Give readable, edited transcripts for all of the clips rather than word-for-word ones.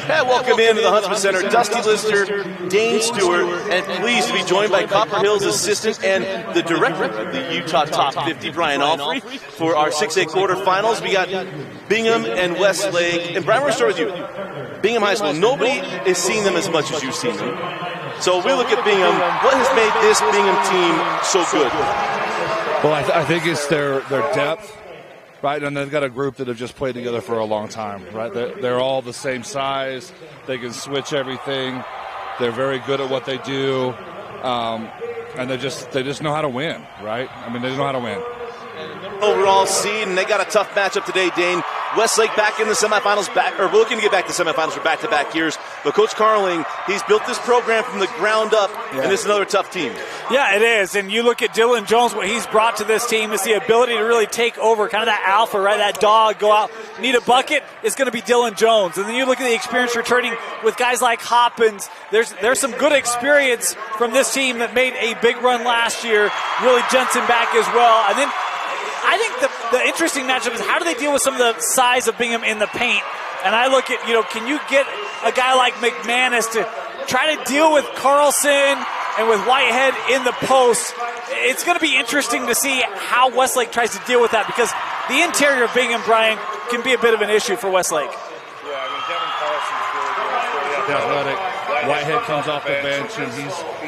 And welcome into the Huntsman Center, Dusty Lister, Dane Stewart, and pleased to be joined by Copper Hill's assistant and the director of the Utah Top 50, Brian Alfrey, for our 6A quarterfinals. We got Bingham and Westlake. And Brian, we're going to start with you. Bingham High School, nobody has seen them as much as you've seen them. So we look at Bingham. What has made this Bingham team so good? Well, I think it's their depth. Right, and they've got a group that have just played together for a long time, right? They're all the same size. They can switch everything. They're very good at what they do, and they just know how to win, right? I mean, they know how to win. Overall seed, and they got a tough matchup today, Dane. Westlake back in the semifinals, we're looking to get back to semifinals for back-to-back years. But Coach Carling, he's built this program from the ground up, and it's another tough team. Yeah, it is. And you look at Dylan Jones, what he's brought to this team is the ability to really take over, kind of that alpha, right? That dog, go out, need a bucket, it's going to be Dylan Jones. And then you look at the experience returning with guys like Hoppins. There's some good experience from this team that made a big run last year. Really Jensen back as well. And then I think the interesting matchup is how do they deal with some of the size of Bingham in the paint? And I look at, can you get a guy like McManus to try to deal with Carlson and with Whitehead in the post? It's going to be interesting to see how Westlake tries to deal with that, because the interior of Bingham, Brian, can be a bit of an issue for Westlake. Yeah, I mean, Devin Carlson's really athletic. Whitehead comes off the bench, and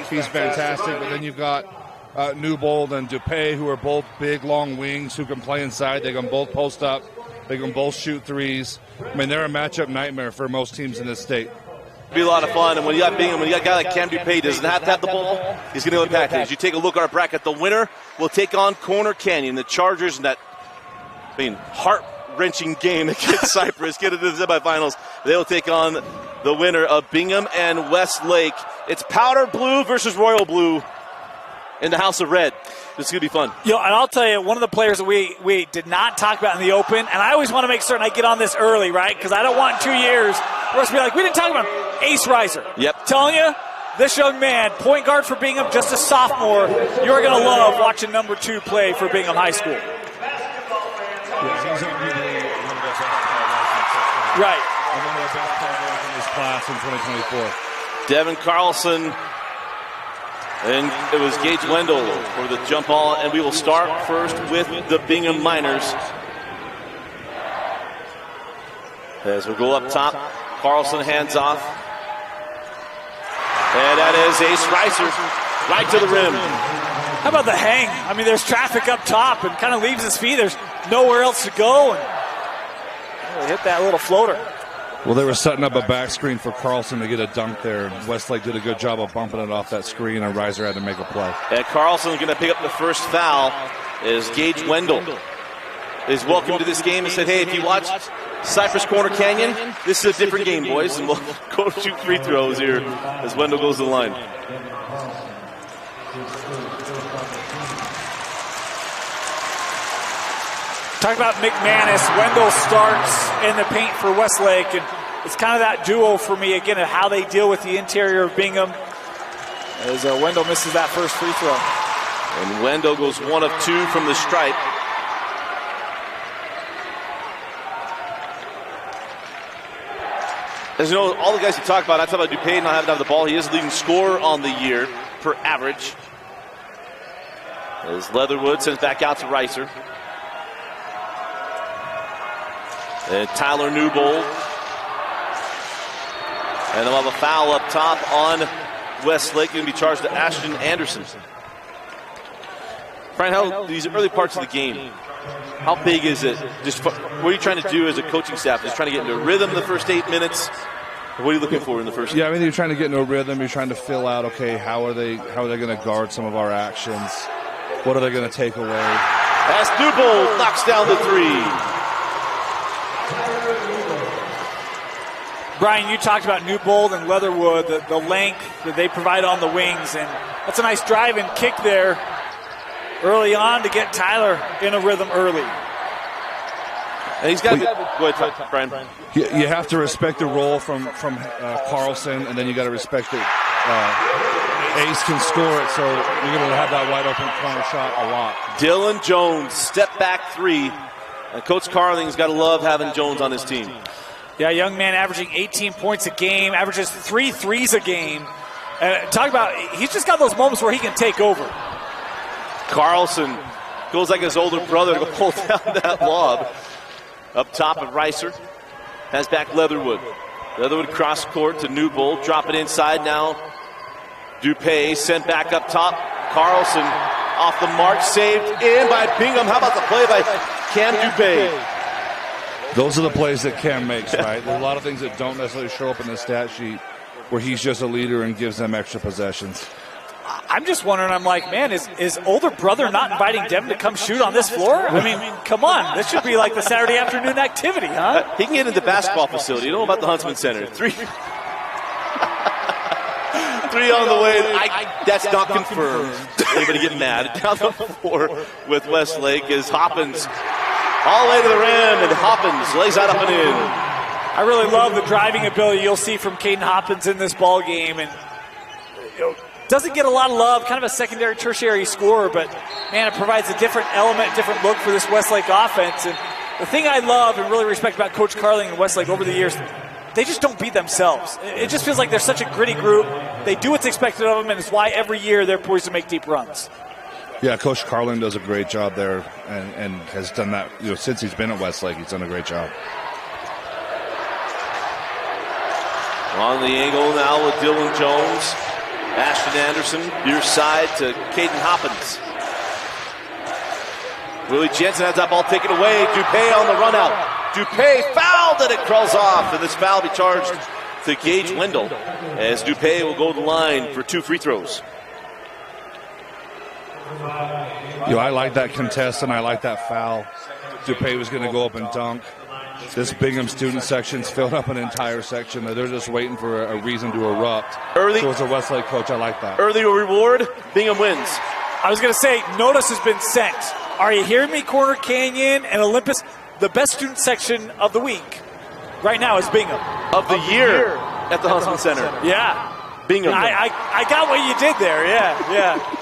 he's fantastic. But then you've got Newbold and Dupay, who are both big, long wings who can play inside. They can both post up. They can both shoot threes. I mean, they're a matchup nightmare for most teams in this state. It'll be a lot of fun. And when you got Bingham, when you got a guy like Cam Dupay, doesn't have to have the ball, he's going to impact it. As you take a look at our bracket, the winner will take on Corner Canyon, the Chargers, in that heart-wrenching game against Cypress, get into the semifinals. They'll take on the winner of Bingham and Westlake. It's Powder Blue versus Royal Blue in the House of Red. This is going to be fun. And I'll tell you, one of the players that we did not talk about in the Open, and I always want to make certain I get on this early, right? Because I don't want 2 years for us to be like, we didn't talk about him. Ace Reiser. Yep. Telling you, this young man, point guard for Bingham, just a sophomore, you're going to love watching number 2 play for Bingham High School. He's arguably one of the best players. Right. One of the best players in this class in 2024. Devin Carlson. And it was Gage Wendell for the jump ball, and we will start first with the Bingham Miners. As we go up top, Carlson hands off. And that is Ace Reiser, right to the rim. How about the hang? I mean, there's traffic up top and kind of leaves his feet. There's nowhere else to go. And hit that little floater. Well, they were setting up a back screen for Carlson to get a dunk there. And Westlake did a good job of bumping it off that screen, and Reiser had to make a play. And Carlson's going to pick up the first foul as Gage Wendell is welcome to this game and said, hey, if you watch Cypress Corner Canyon, this is a different game, boys, and we'll go shoot free throws here as Wendell goes to the line. Talk about McManus. Wendell starts in the paint for Westlake, and it's kind of that duo for me, again, of how they deal with the interior of Bingham as Wendell misses that first free throw. And Wendell goes 1 of 2 from the stripe. As you know, all the guys you talk about, I talk about Dupay not having to have the ball. He is the leading scorer on the year per average. As Leatherwood sends back out to Reiser. And Tyler Newbold. And they'll have a foul up top on Westlake. Going to be charged to Ashton Anderson. Brian, how these early parts of the game, how big is it? Just what are you trying to do as a coaching staff? Just trying to get into a rhythm the first 8 minutes? What are you looking for in the first? Yeah, I mean, you're trying to get into a rhythm. You're trying to fill out, okay, how are they going to guard some of our actions? What are they going to take away? As Newbold knocks down the 3. Brian, you talked about Newbold and Leatherwood, the length that they provide on the wings, and that's a nice drive and kick there early on to get Tyler in a rhythm early. And he's got to go ahead, Brian. You have to respect the role from Carlson, and then you got to respect that Ace can score it, so you're going to have that wide open corner shot a lot. Dylan Jones, step back 3. And Coach Carling's got to love having Jones on his team. Yeah, young man averaging 18 points a game, averages 3 threes a game. Talk about, he's just got those moments where he can take over. Carlson goes like his older brother to go pull down that lob. Up top of Reiser. Has back Leatherwood. Leatherwood cross court to Newbold. Drop it inside now. Dupay sent back up top. Carlson off the mark. Saved in by Bingham. How about the play by Cam Dupay? Those are the plays that Cam makes, right? There's a lot of things that don't necessarily show up in the stat sheet where he's just a leader and gives them extra possessions. I'm just wondering, I'm like, man, is older brother not inviting Devin to come shoot on this floor? I mean, come on. This should be like the Saturday afternoon activity, huh? He can get into the basketball facility. You know about the Huntsman Center. Three on the way. That's not confirmed. Anybody getting mad? Down the floor with Westlake is Hoppins. All the way to the rim, and Hoppins lays that up and in. I really love the driving ability you'll see from Caden Hoppins in this ball game, and doesn't get a lot of love, kind of a secondary, tertiary scorer, but man, it provides a different element, different look for this Westlake offense. And the thing I love and really respect about Coach Carling and Westlake over the years, they just don't beat themselves. It just feels like they're such a gritty group. They do what's expected of them, and it's why every year they're poised to make deep runs. Yeah, Coach Carlin does a great job there and has done that, since he's been at Westlake. He's done a great job. On the angle now with Dylan Jones. Ashton Anderson, near side to Caden Hoppins. Willie Jensen has that ball taken away. Dupay on the run out. Dupay fouled and it crawls off. And this foul will be charged to Gage Wendell as Dupay will go to the line for 2 free throws. I like that contest and I like that foul. Dupay was going to go up and dunk. This Bingham student section's filled up an entire section. They're just waiting for a reason to erupt. Early, so as a Westlake coach, I like that. Early reward, Bingham wins. I was going to say, notice has been sent. Are you hearing me, Corner Canyon and Olympus? The best student section of the week right now is Bingham. Of the year at the Huntsman Center. Yeah. Bingham. I got what you did there, yeah.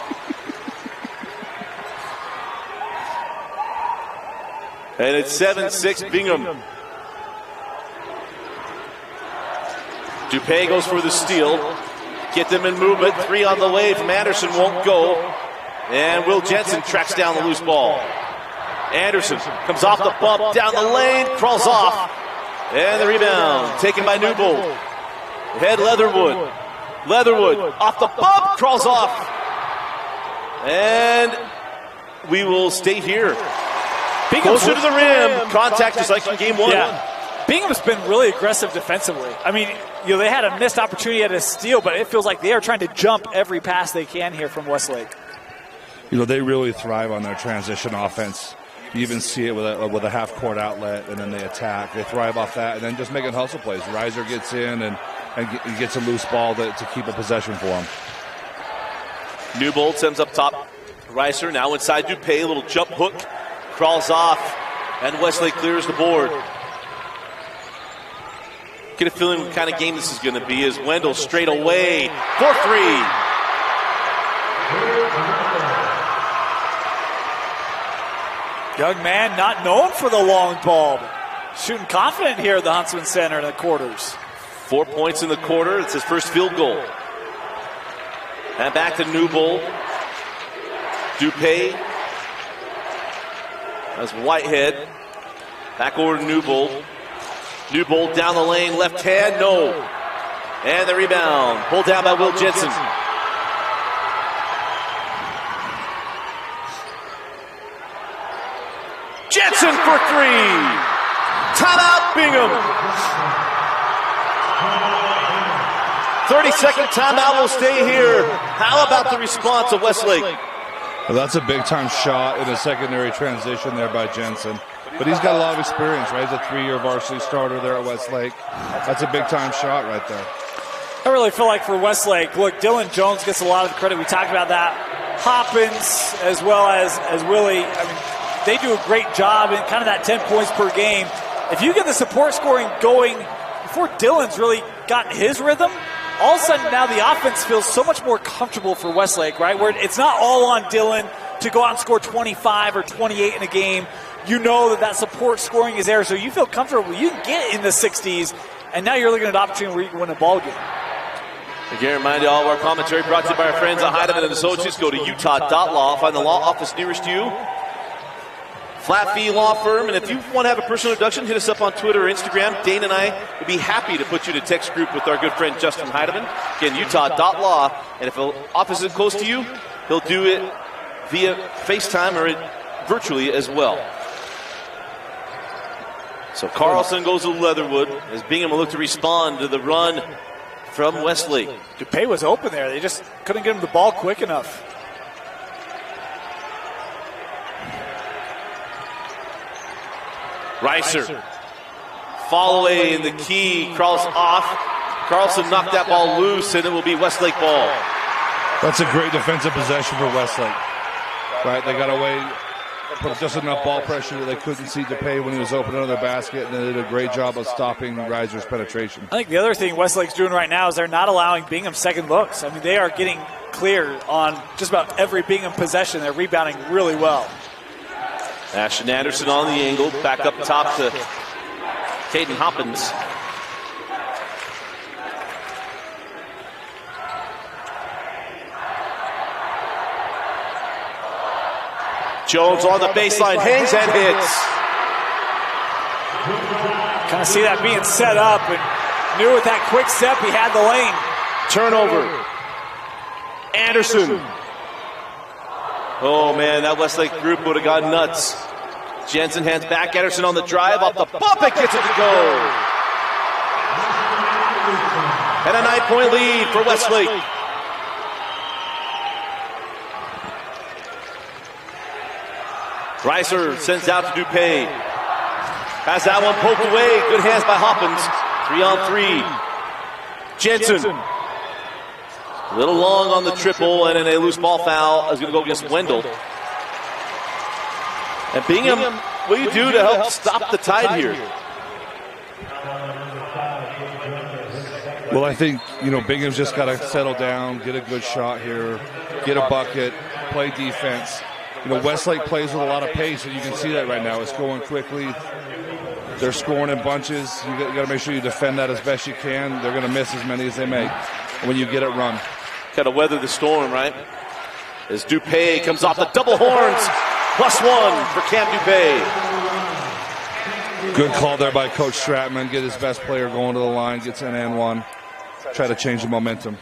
And it's 7-6 Bingham. Dupay goes for the steal. Get them in movement. 3 on the way from Anderson won't go. And Will Jensen tracks down the loose ball. Anderson comes off the bump, down the lane, crawls off. And the rebound taken by Newbold. Head Leatherwood. Leatherwood off the bump, crawls off. And we will stay here. Closer to the rim. Contact just like in game 1. Yeah. Bingham's been really aggressive defensively. I mean, they had a missed opportunity at a steal, but it feels like they are trying to jump every pass they can here from Westlake. They really thrive on their transition offense. You even see it with a half-court outlet, and then they attack. They thrive off that, and then just making hustle plays. Reiser gets in and gets a loose ball to keep a possession for him. Newbold sends up top. Reiser now inside Dupay, a little jump hook. Crawls off, and Westlake clears the board. Get a feeling what kind of game this is going to be as Wendell straight away for 3. Young man not known for the long ball. Shooting confident here at the Huntsman Center in the quarters. 4 points in the quarter. It's his first field goal. And back to Newbold. Dupay. That's Whitehead. Back over to Newbold. Newbold down the lane, left hand, no. And the rebound, pulled down by Will Jensen. Jensen for 3. Timeout, Bingham. 30-second timeout will stay here. How about the response of Westlake? Well, that's a big-time shot in a secondary transition there by Jensen. But he's got a lot of experience, right? He's a 3-year varsity starter there at Westlake. That's a big-time shot right there. I really feel like for Westlake, look, Dylan Jones gets a lot of the credit. We talked about that. Hoppins as well as Willie. I mean, they do a great job in kind of that 10 points per game. If you get the support scoring going before Dylan's really gotten his rhythm, all of a sudden now the offense feels so much more comfortable for Westlake, right? Where it's not all on Dylan to go out and score 25 or 28 in a game. you know that support scoring is there, so you feel comfortable. You can get in the 60s, and now you're looking at an opportunity where you can win a ball game. Again, remind you all of our commentary brought to you by our friends at Heidemann and Associates. Go to utah.law, find the law office nearest you. Flat fee law firm, and if you want to have a personal introduction, hit us up on Twitter or Instagram. Dane and I would be happy to put you in a text group with our good friend Justin Heidemann. Again, utah.law, and if an office is close to you, he'll do it via FaceTime or virtually as well. So Carlson goes to Leatherwood as Bingham will look to respond to the run from Westlake. DuPay was open there. They just couldn't get him the ball quick enough. Reiser. Fall away in the key. Crawls off. Carlson knocked that ball loose, and it will be Westlake ball. That's a great defensive possession for Westlake. Right, they got away, put just enough ball pressure that they couldn't see DuPay when he was open under the basket, and they did a great job of stopping Reiser's penetration. I think the other thing Westlake's doing right now is they're not allowing Bingham second looks. I mean, they are getting clear on just about every Bingham possession. They're rebounding really well. Ashton Anderson on the angle, back up top to Caden Hoppins. Jones on the baseline, hangs and hits. Kind of see that being set up, and knew with that quick step he had the lane. Turnover. Anderson. Oh man, that Westlake group would have gone nuts. Jensen hands back, Anderson on the drive, off the bump, it gets it to go. And a 9-point lead for Westlake. Reiser sends out to DuPay. Has that one poked away. Good hands by Hoppins. 3-on-3. Jensen. A little long on the triple, and then a loose ball foul is going to go against Wendell. And Bingham, what do you do to help stop the tide here? Well, I think, Bingham's just got to settle down, get a good shot here, get a bucket, play defense. Westlake plays with a lot of pace, and you can see that right now. It's going quickly. They're scoring in bunches. You got to make sure you defend that as best you can. They're going to miss as many as they make when you get it run. Got to weather the storm, right? As DuPay comes off the double horns. +1 for Cam DuPay. Good call there by Coach Stratman. Get his best player going to the line, gets an and one. Try to change the momentum.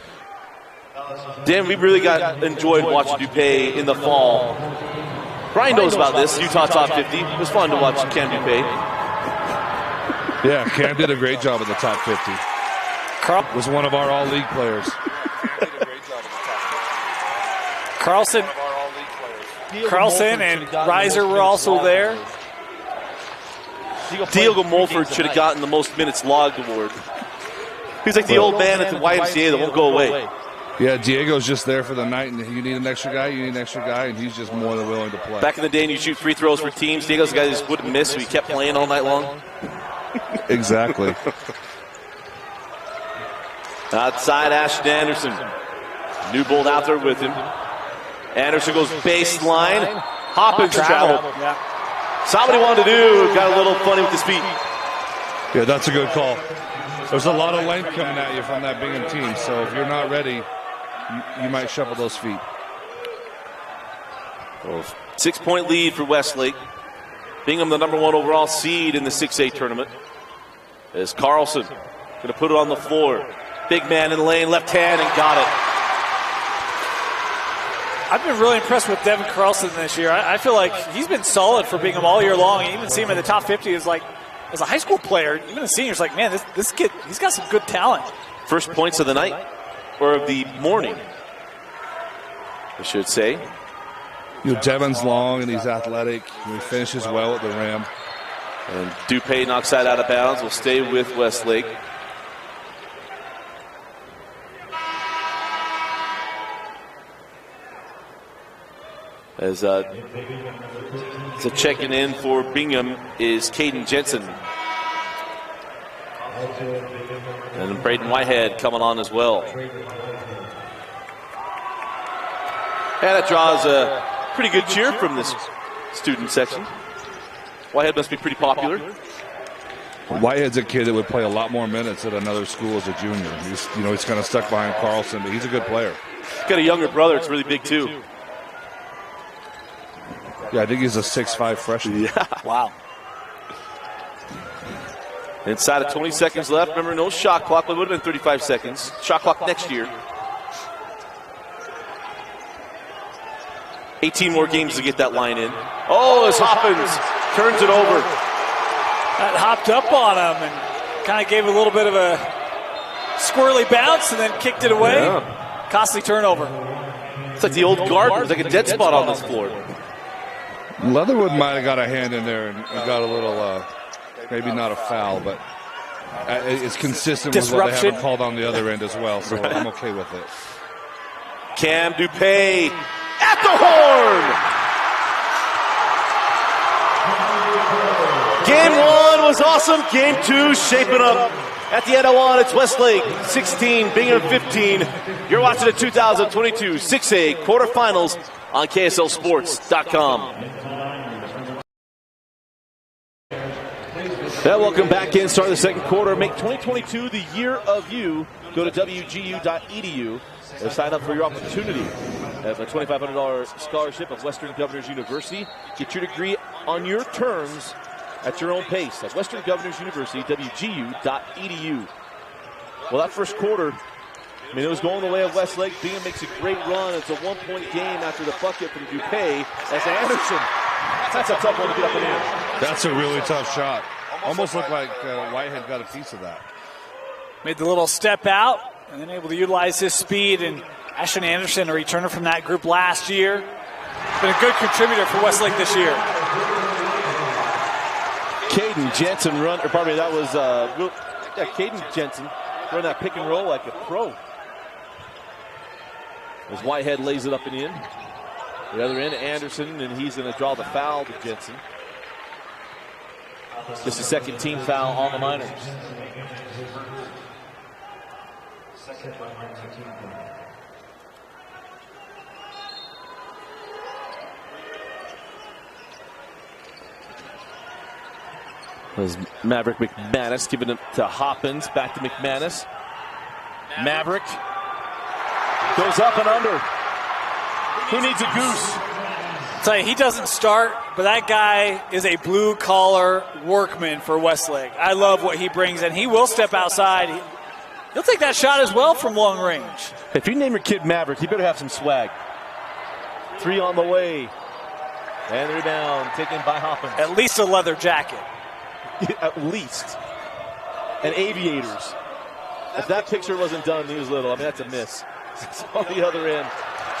Dan, we really enjoyed watching DuPay in the fall. Brian knows about this, Utah Top 50. It was fun to watch Cam DuPay. Yeah, Cam did a great job in the top 50. Was one of our all-league players. Carlson and Reiser were also there. Diego Mulford should have gotten the most minutes logged award. He's like the old man at the YMCA that won't go away. Yeah, Diego's just there for the night, and you need an extra guy, and he's just more than willing to play. Back in the day, and you shoot free throws for teams, Diego's the guy that just wouldn't miss, so he kept playing all night long. Exactly. Outside, Ashton Anderson. Newbold out there with him. Anderson goes baseline. Hoppins traveled. Yeah. Saw what he wanted to do. Got a little funny with his feet. Yeah, that's a good call. There's a lot of length coming at you from that Bingham team, so if you're not ready, you might shuffle those feet. 6-point lead for Westlake. Bingham, the #1 overall seed in the 6A tournament. As Carlson going to put it on the floor. Big man in the lane, left hand, and got it. I've been really impressed with Devin Carlson this year. I feel like he's been solid for Bingham all year long. You even see him in the top 50 as a high school player, even a senior, like, man, this kid, he's got some good talent. First points of the night, or of the morning, I should say. Devin's long and he's athletic. He finishes well at the rim. And DuPay knocks that out of bounds. Will stay with Westlake. As so checking in for Bingham is Caden Jensen. And Braden Whitehead coming on as well. And that draws a pretty good cheer from this student section. Whitehead must be pretty popular. Whitehead's a kid that would play a lot more minutes at another school as a junior. He's kind of stuck behind Carlson, but he's a good player. He's got a younger brother. It's really big, too. Yeah, I think he's a 6'5" freshman. Yeah. Wow. Inside of 20 seconds left. Remember, no shot clock, but it would have been 35 seconds. Shot clock next year. 18 more games to get that line in. Oh, as Hoppins turns it over. That hopped up on him and kind of gave a little bit of a squirrely bounce and then kicked it away. Yeah. Costly turnover. It's like the old garden. There's like a dead spot on this floor. Leatherwood might have got a hand in there and got a little, maybe not a foul, but it's consistent with what they haven't called on the other end as well, so I'm okay with it. Cam Dupay at the horn! Game 1 was awesome. Game 2 shaping up. At the end of 1, it's Westlake 16, Bingham 15. You're watching the 2022 6A quarterfinals on KSLSports.com. Welcome back in. Start of the second quarter. Make 2022 the year of you. Go to wgu.edu and sign up for your opportunity. Have a $2,500 scholarship at Western Governors University. Get your degree on your terms at your own pace at Western Governors University, wgu.edu. Well, that first quarter, it was going the way of Westlake. Bingham makes a great run. It's a one-point game after the bucket from Dupay. As Anderson, that's a tough one to get up and in. That's a really tough shot. Almost looked like Whitehead got a piece of that. Made the little step out and then able to utilize his speed. And Ashton Anderson, a returner from that group last year, been a good contributor for Westlake this year. Caden Jensen run, or pardon me, that was Caden Jensen run that pick and roll like a pro. As Whitehead lays it up and in. The other end, Anderson, and he's going to draw the foul to Jensen. Just a second team foul on the Miners. As Maverick McManus giving it to Hoppins, back to McManus. Maverick goes up and under. Who needs a goose? I'll tell you, he doesn't start, but that guy is a blue-collar workman for Westlake. I love what he brings, and he will step outside. He'll take that shot as well from long range. If you name your kid Maverick, you better have some swag. 3 on the way. And the rebound taken by Hoppins. At least a leather jacket. At least. And aviators. If that picture wasn't done, he was little. I mean, that's a miss. It's on the other end.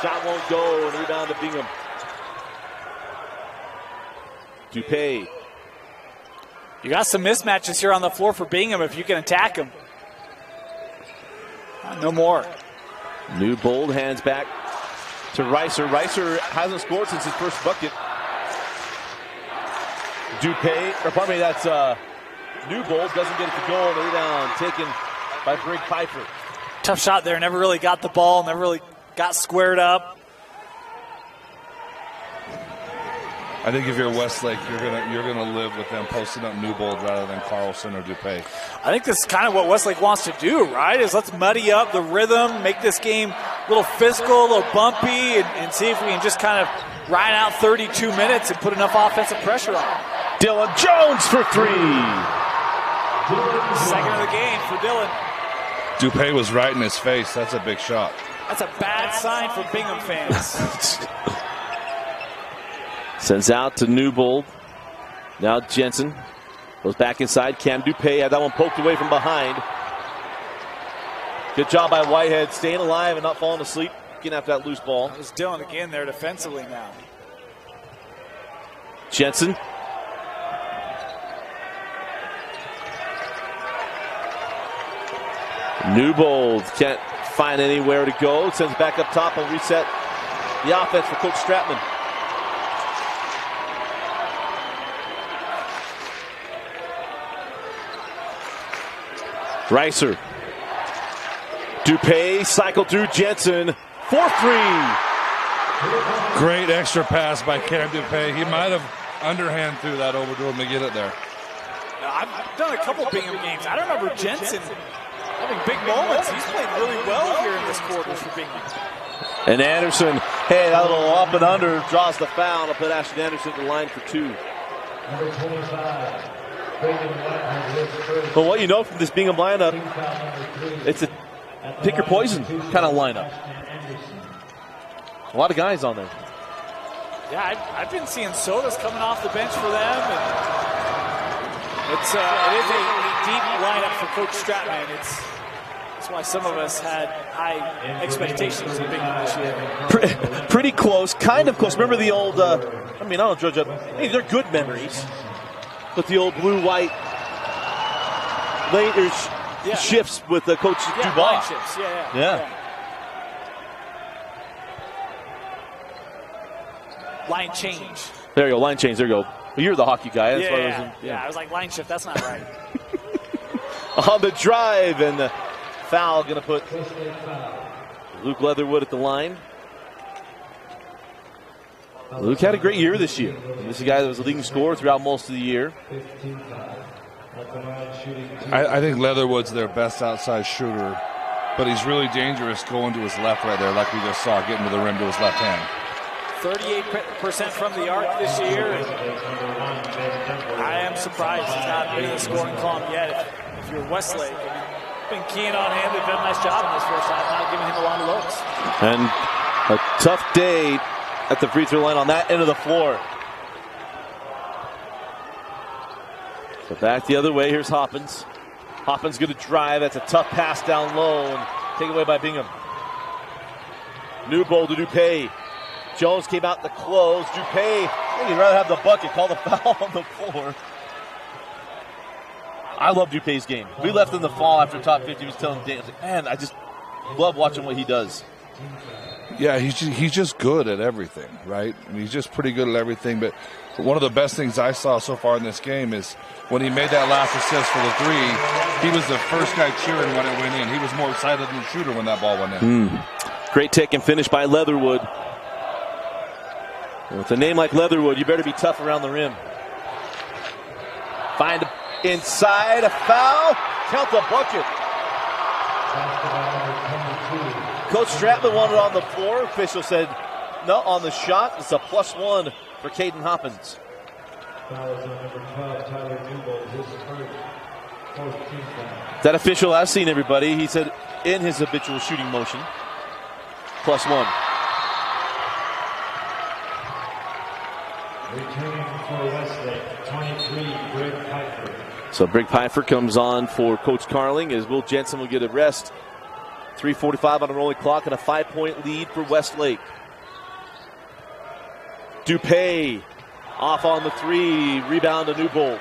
Shot won't go, and rebound to Bingham. Dupay. You got some mismatches here on the floor for Bingham if you can attack him. No more. Newbold hands back to Reiser. Reiser hasn't scored since his first bucket. Dupay, or pardon me, that's Newbold doesn't get it to go. The rebound taken by Greg Pfeiffer. Tough shot there. Never really got the ball. Never really got squared up. I think if you're Westlake, you're gonna live with them posting up Newbold rather than Carlson or Dupay. I think this is kind of what Westlake wants to do, right? Is let's muddy up the rhythm, make this game a little physical, a little bumpy, and see if we can just kind of ride out 32 minutes and put enough offensive pressure on them. Dylan Jones for 3. Second of the game for Dylan. Dupay was right in his face. That's a big shot. That's a bad sign for Bingham fans. Sends out to Newbold. Now Jensen goes back inside. Cam Dupay had that one poked away from behind. Good job by Whitehead staying alive and not falling asleep. Getting after that loose ball. That was Dylan again there defensively now. Jensen. Newbold can't find anywhere to go. Sends back up top and reset the offense for Coach Stratman. Reiser. Dupay cycled through Jensen. 4-3. Great extra pass by Cam Dupay. He might have, underhand threw that over to him to get it there. I've done a couple Bingham games. I remember Jensen having big moments. He's played really well here in this quarter for Bingham. And Anderson, hey, that little up and under draws the foul. I'll put Ashton Anderson to the line for 2. Number 25. But what you know from this Bingham lineup, it's a pick your poison kind of lineup. A lot of guys on there. Yeah, I've been seeing Sodas coming off the bench for them. And it is a deep lineup for Coach Stratman. That's why some of us had high expectations of Bingham this year. Pretty close, kind of close. Remember the old, I don't judge up. Hey, they're good memories. But the old blue-white later shifts with the Coach Dubois. Line shifts, yeah. Line change. There you go, line change. There you go. Well, you're the hockey guy. That's why I was like, line shift, that's not right. On the drive, and the foul going to put Luke Leatherwood at the line. Luke had a great year this year. This is a guy that was a leading scorer throughout most of the year. I think Leatherwood's their best outside shooter, but he's really dangerous going to his left right there, like we just saw, getting to the rim to his left hand. 38% from the arc this year. And I am surprised he's not been in the scoring column yet. If you're Westlake, you've been keying on him. They've done a nice job in this first half, not giving him a lot of looks. And a tough day at the free throw line on that end of the floor. So back the other way. Here's Hoppins. Hoppins going to drive. That's a tough pass down low and taken away by Bingham. Newbold to Dupay. Jones came out in the close. Dupay, I think he'd rather have the bucket. Call the foul on the floor. I love Dupay's game. We left in the fall after top 50. He was telling Dan, man, I just love watching what he does. Yeah, he's just good at everything, right? I mean, he's just pretty good at everything. But one of the best things I saw so far in this game is when he made that last assist for the 3, he was the first guy cheering when it went in. He was more excited than the shooter when that ball went in. Great take and finish by Leatherwood. With a name like Leatherwood, you better be tough around the rim. Find inside, a foul, count the bucket. Coach Stratman wanted on the floor. Official said no on the shot. It's a +1 for Caden Hoppins. That official has seen everybody. He said in his habitual shooting motion. +1. Returning for Westlake, 23, Greg Pfeiffer. So Greg Pfeiffer comes on for Coach Carling as Will Jensen will get a rest. 3:45 on a rolling clock and a 5-point lead for Westlake. Dupay off on the 3, rebound to Newbold.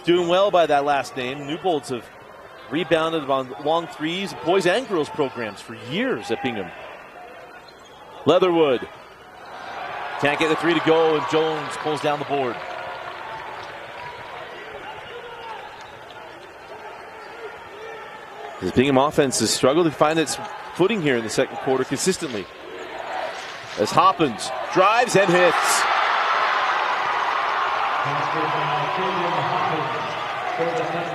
Doing well by that last name. Newbolds have rebounded on long threes, boys and girls programs for years at Bingham. Leatherwood can't get the 3 to go, and Jones pulls down the board. The Bingham offense has struggled to find its footing here in the second quarter consistently. As Hoppins drives and hits.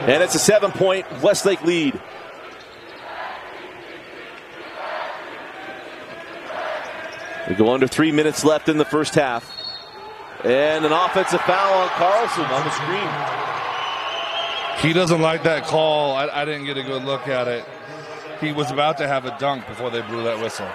And it's a 7-point Westlake lead. We go under 3 minutes left in the first half. And an offensive foul on Carlson on the screen. He doesn't like that call. I didn't get a good look at it. He was about to have a dunk before they blew that whistle.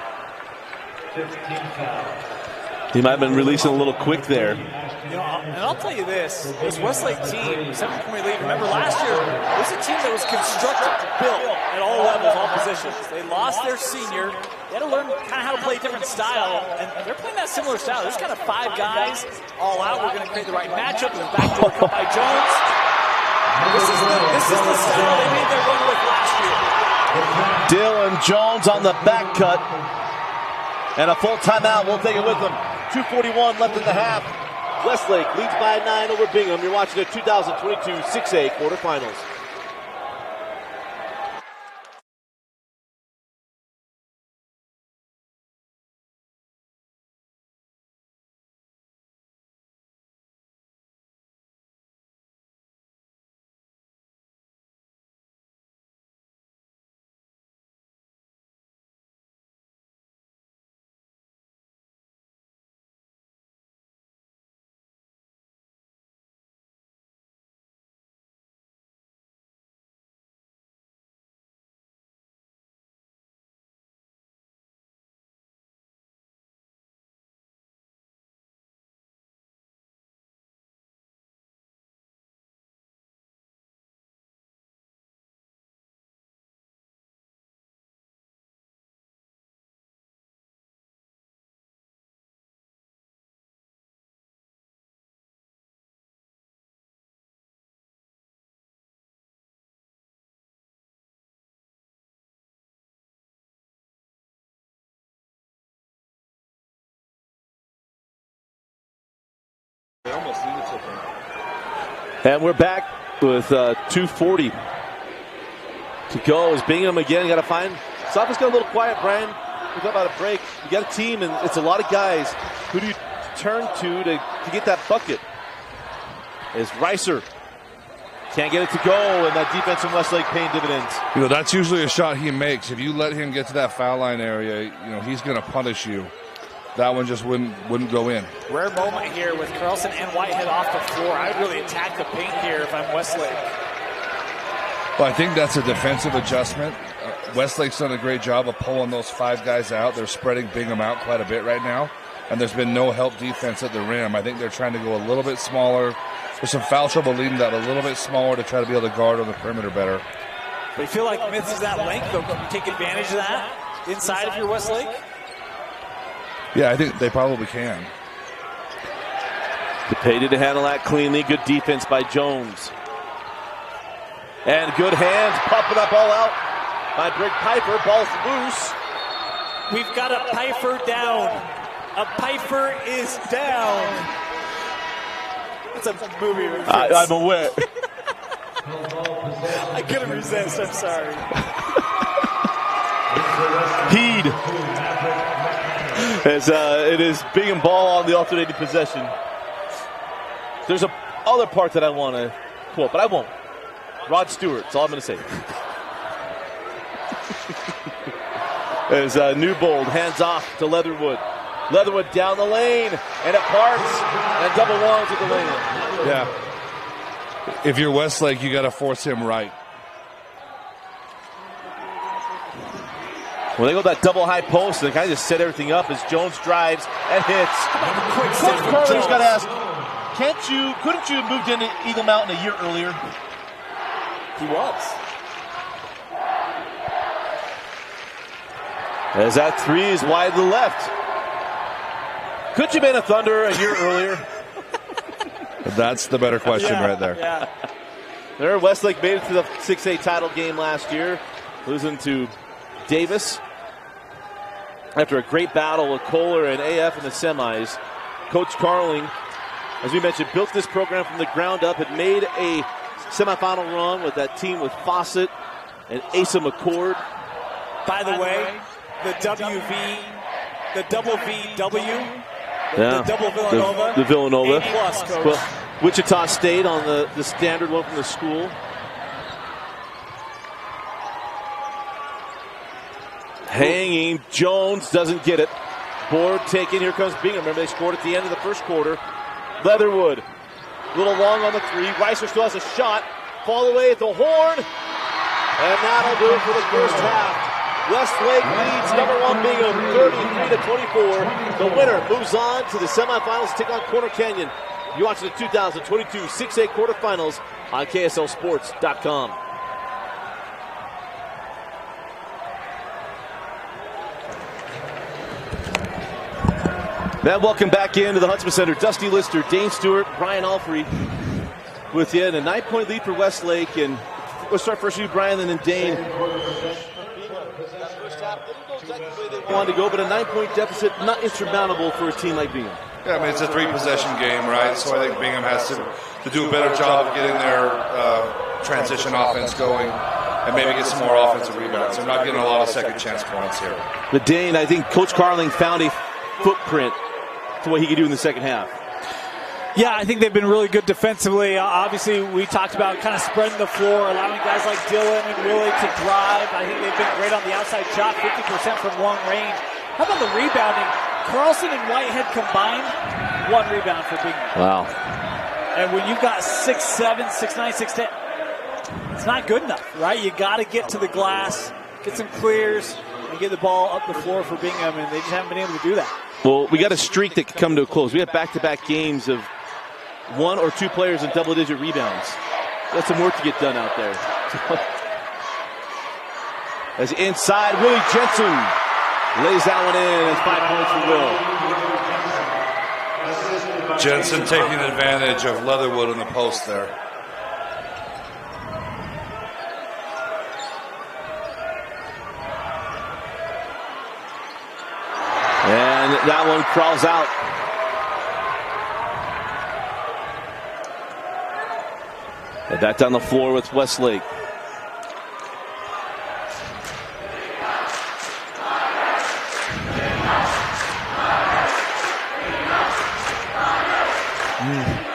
He might have been releasing a little quick there. You know, and I'll tell you this Westlake team, 7-point lead. Remember last year, it was a team that was constructed, built at all levels, all positions. They lost their senior. They had to learn kind of how to play a different style, and they're playing that similar style. There's kind of 5 guys all out. We're going to create the right matchup. And the backdoor cut by Jones. This is the style they made their run with last year. Dylan Jones on the back cut. And a full timeout. We'll take it with them. 2:41 left in the half. Westlake leads by 9 over Bingham. You're watching the 2022 6A quarterfinals. And we're back with 2:40 to go as Bingham again. Got to find. Southwest got a little quiet, Brian. We talked about a break. You got a team, and it's a lot of guys. Who do you turn to get that bucket? Is Reiser. Can't get it to go, and that defense from Westlake paying dividends. You know, that's usually a shot he makes. If you let him get to that foul line area, you know, he's going to punish you. That one just wouldn't go in. Rare moment here with Carlson and Whitehead off the floor. I would really attack the paint here if I'm Westlake. Well, I think that's a defensive adjustment. Westlake's done a great job of pulling those 5 guys out. They're spreading Bingham out quite a bit right now, and there's been no help defense at the rim. I think they're trying to go a little bit smaller. There's some foul trouble leading that a little bit smaller to try to be able to guard on the perimeter better. But you feel like Myths is that length, though. Can you take advantage of that inside if you're Westlake? Yeah, I think they probably can. DePay to handle that cleanly. Good defense by Jones. And good hands, popping up all out by Brick Piper. Ball's loose. We've got a Piper down. A Piper is down. It's a movie reference. I'm aware. I couldn't resist. I'm sorry. Heed. As it is Bingham ball on the alternating possession. There's a other part that I want to quote, but I won't. Rod Stewart, that's all I'm going to say. As Newbold hands off to Leatherwood. Leatherwood down the lane, and it parts, and double longs at the lane. Yeah. If you're Westlake, you got to force him right. When they go that double high post, they kind of just set everything up as Jones drives and hits. Coach Carter's got to ask, couldn't you have moved into Eagle Mountain a year earlier? He was. As that 3 is wide to the left. Could you have been a Thunder a year earlier? That's the better question right there. Yeah. There, Westlake made it to the 6A title game last year, losing to Davis. After a great battle with Kohler and AF in the semis, Coach Carling, as we mentioned, built this program from the ground up, had made a semifinal run with that team with Fawcett and Asa McCord. By the way, the WV, the double VW, the double Villanova. The Villanova. A+, Coach. Well, Wichita State on the standard one from the school. Hanging, Jones doesn't get it. Board taken, here comes Bingham. Remember, they scored at the end of the first quarter. Leatherwood, a little long on the 3. Reiser still has a shot. Fall away at the horn. And that'll do it for the first half. Westlake leads number 1 Bingham 33-24. The winner moves on to the semifinals to take on Corner Canyon. You're watching the 2022 6A quarterfinals on KSLSports.com. Now welcome back into the Huntsman Center. Dusty Lister, Dane Stewart, Brian Alfrey with you. And a 9-point lead for Westlake. And we'll start first with you, Brian, and then Dane. Wanted to go, but a 9-point deficit, not insurmountable for a team like Bingham. Yeah, I mean, it's a 3-possession game, right? So I think Bingham has to do a better job of getting their transition offense going and maybe get some more offensive rebounds. They're not getting a lot of second chance points here. But Dane, I think Coach Carling found a footprint to what he could do in the second half. Yeah, I think they've been really good defensively. Obviously, we talked about kind of spreading the floor, allowing guys like Dylan and Willie to drive. I think they've been great on the outside shot, 50% from long range. How about the rebounding? Carlson and Whitehead combined, 1 rebound for Bingham. Wow. And when you've got 6'7", 6'9", 6'10", it's not good enough, right? You got to get to the glass, get some clears, and get the ball up the floor for Bingham, and they just haven't been able to do that. Well, we got a streak that could come to a close. We have back-to-back games of 1 or 2 players in double-digit rebounds. That's some work to get done out there. As inside, Willie Jensen lays that one in. It's 5 points for Will. Jensen taking advantage of Leatherwood in the post there. And that one crawls out. And back down the floor with Westlake.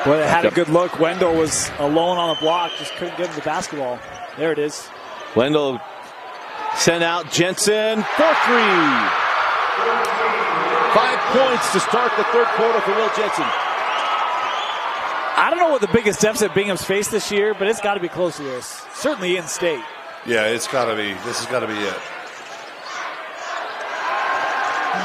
Boy, they had a good look. Wendell was alone on the block, just couldn't get him the basketball. There it is. Wendell sent out Jensen for 3. 5 points to start the third quarter for Will Jensen. I don't know what the biggest deficit Bingham's faced this year, but it's got to be close to this. Certainly in state. Yeah, it's got to be. This has got to be it.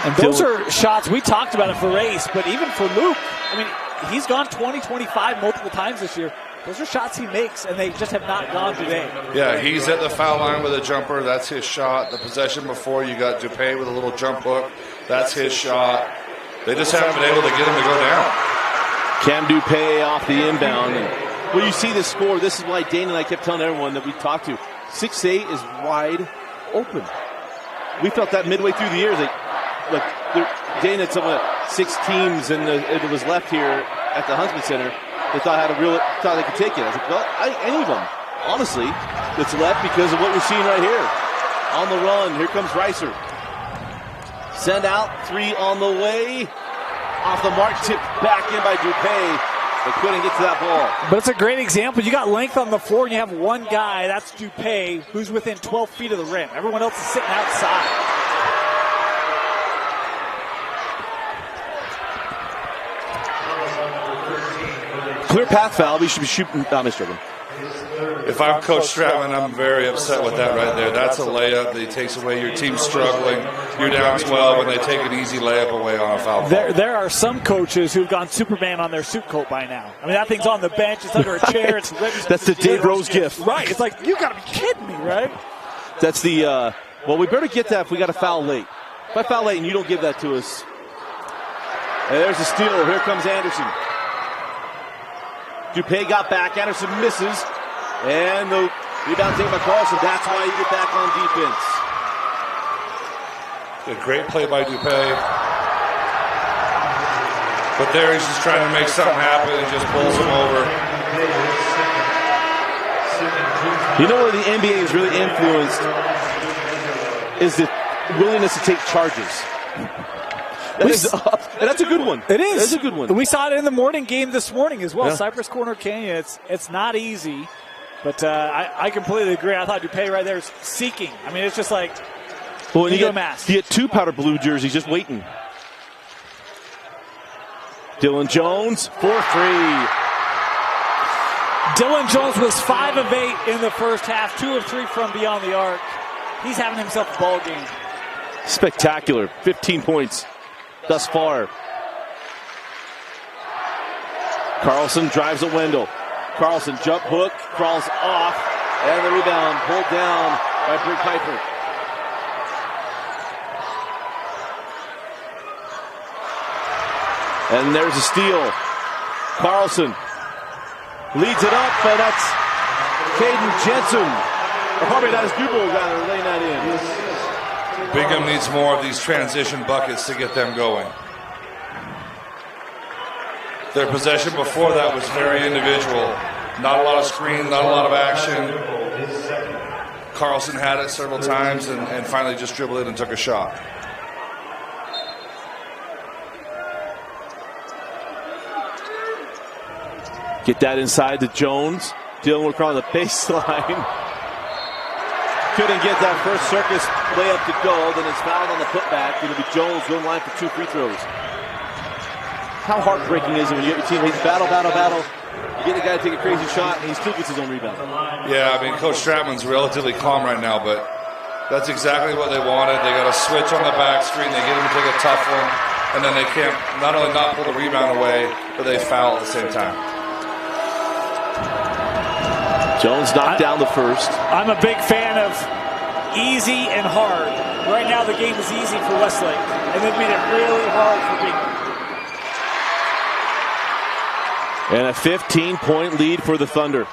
And those are shots, we talked about it for Race, but even for Luke, I mean, he's gone 20, 25 multiple times this year. Those are shots he makes, and they just have not gone today. Yeah, he's at the foul line with a jumper. That's his shot. The possession before, you got Dupay with a little jump hook. That's his shot. They just haven't been able to get him to go down. Cam Dupay off the inbound. And when you see this score, this is why Dane and I kept telling everyone that we talked to. 6A is wide open. We felt that midway through the year that Dane had some 6 teams and it was left here at the Huntsman Center. They thought they could take it. I was like, well, any of them, honestly, that's left because of what we're seeing right here. On the run, here comes Reiser. Send out, 3 on the way. Off the mark, tipped back in by Dupay. They couldn't get to that ball. But it's a great example. You got length on the floor, and you have one guy, that's Dupay, who's within 12 feet of the rim. Everyone else is sitting outside. Clear path foul. We should be shooting. Mr. Urban. If I'm Coach Stratman, I'm very upset with that right there. That's a layup that he takes away. Your team's struggling. You're down 12, and they take an easy layup away on a foul ball. There are some coaches who've gone Superman on their suit coat by now. I mean, that thing's on the bench. It's under a chair. It's That's the Dave Rose gift. Right. It's like, you got to be kidding me, right? That's the, well, we better get that if we got a foul late. If I foul late and you don't give that to us. And there's a steal. Here comes Anderson. Dupay got back. Anderson misses. And the rebound taken by Carlson. That's why you get back on defense. A great play by Dupay. But there he's just trying to make something happen and just pulls him over. You know where the NBA is really influenced is the willingness to take charges. And that's a good one. It is. That's a good one. We saw it in the morning game this morning as well. Yeah. Cypress Corner Canyon. It's not easy, but I completely agree. I thought Dupay right there is seeking. I mean, it's just like, well, you get 2 powder blue jerseys just waiting. Dylan Jones, 4-3. Dylan Jones was 5 of 8 in the first half, 2 of 3 from beyond the arc. He's having himself a ball game. Spectacular. 15 points thus far. Carlson drives at Wendell. Carlson jump hook, crawls off, and the rebound pulled down by Brick Piper. And there's a steal. Carlson leads it up, and that's Caden Jensen. Or probably not his Dubel, rather, laying that in. Bingham needs more of these transition buckets to get them going. Their possession before that was very individual. Not a lot of screen, not a lot of action. Carlson had it several times and finally just dribbled it and took a shot. Get that inside to Jones. Dylan across the baseline. Couldn't get that first circus layup to go. Then it's fouled on the putback. Going to be Jones going line for 2 free throws. How heartbreaking is it when you get your teammates battle. You get a guy to take a crazy shot, and he still gets his own rebound. Yeah, I mean, Coach Stratman's relatively calm right now, but that's exactly what they wanted. They got a switch on the back screen. They get him to take a tough one, and then they can't not only not pull the rebound away, but they foul at the same time. Jones knocked down the first. I'm a big fan of easy and hard. Right now the game is easy for Westlake, and they've made it really hard for Bingham. And a 15-point lead for the Thunder.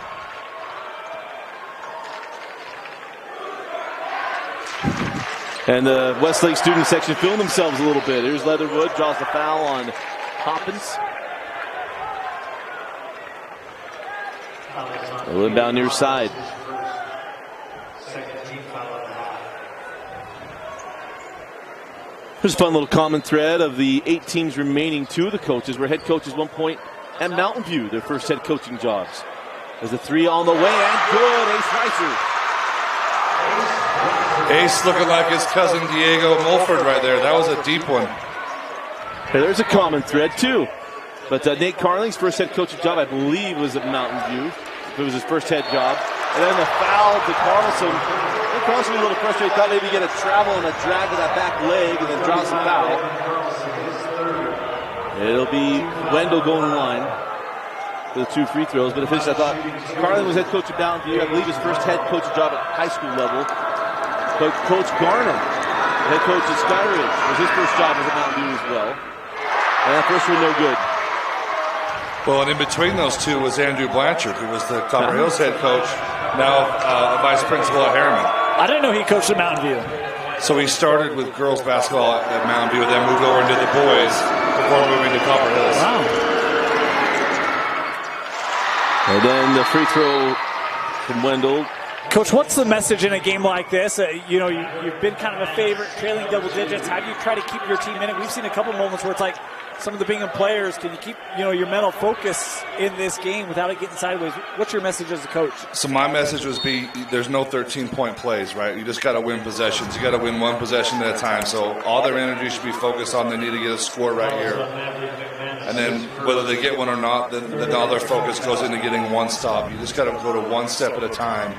And the Westlake student section feeling themselves a little bit. Here's Leatherwood, draws the foul on Hoppins. They'll inbound near side. There's a fun little common thread of the 8 teams remaining. 2 of the coaches were head coaches 1 point at Mountain View, their first head coaching jobs. There's a 3 on the way, and good. Ace Reiser. Ace looking like his cousin Diego Mulford right there. That was a deep one. Hey, there's a common thread, too. But Nate Carling's first head coaching job, I believe, was at Mountain View. It was his first head job. And then the foul to Carlson. I think Carlson was a little frustrated. Thought maybe get a travel and a drag to that back leg and then draws the foul. It'll be Wendell going line for the 2 free throws. But officially, I thought Carling was head coach at Mountain View. I believe his first head coaching job at high school level. But Coach Garnham, head coach at Skyridge, was his first job as at Mountain View as well. And that first one no good. Well, and in between those 2 was Andrew Blanchard, who was the Copper Hills head coach, now a vice principal at Harriman. I didn't know he coached at Mountain View. So he started with girls basketball at Mountain View, then moved over into the boys before moving to Copper Hills. Wow. And then the free throw from Wendell. Coach, what's the message in a game like this? You've been kind of a favorite, trailing double digits. How do you try to keep your team in it? We've seen a couple moments where it's like some of the Bingham players, can you keep your mental focus in this game without it getting sideways? What's your message as a coach? So my message was there's no 13-point plays, right? You just got to win possessions. You got to win 1 possession at a time. So all their energy should be focused on they need to get a score right here. And then whether they get one or not, then all their focus goes into getting 1 stop. You just got to go to 1 step at a time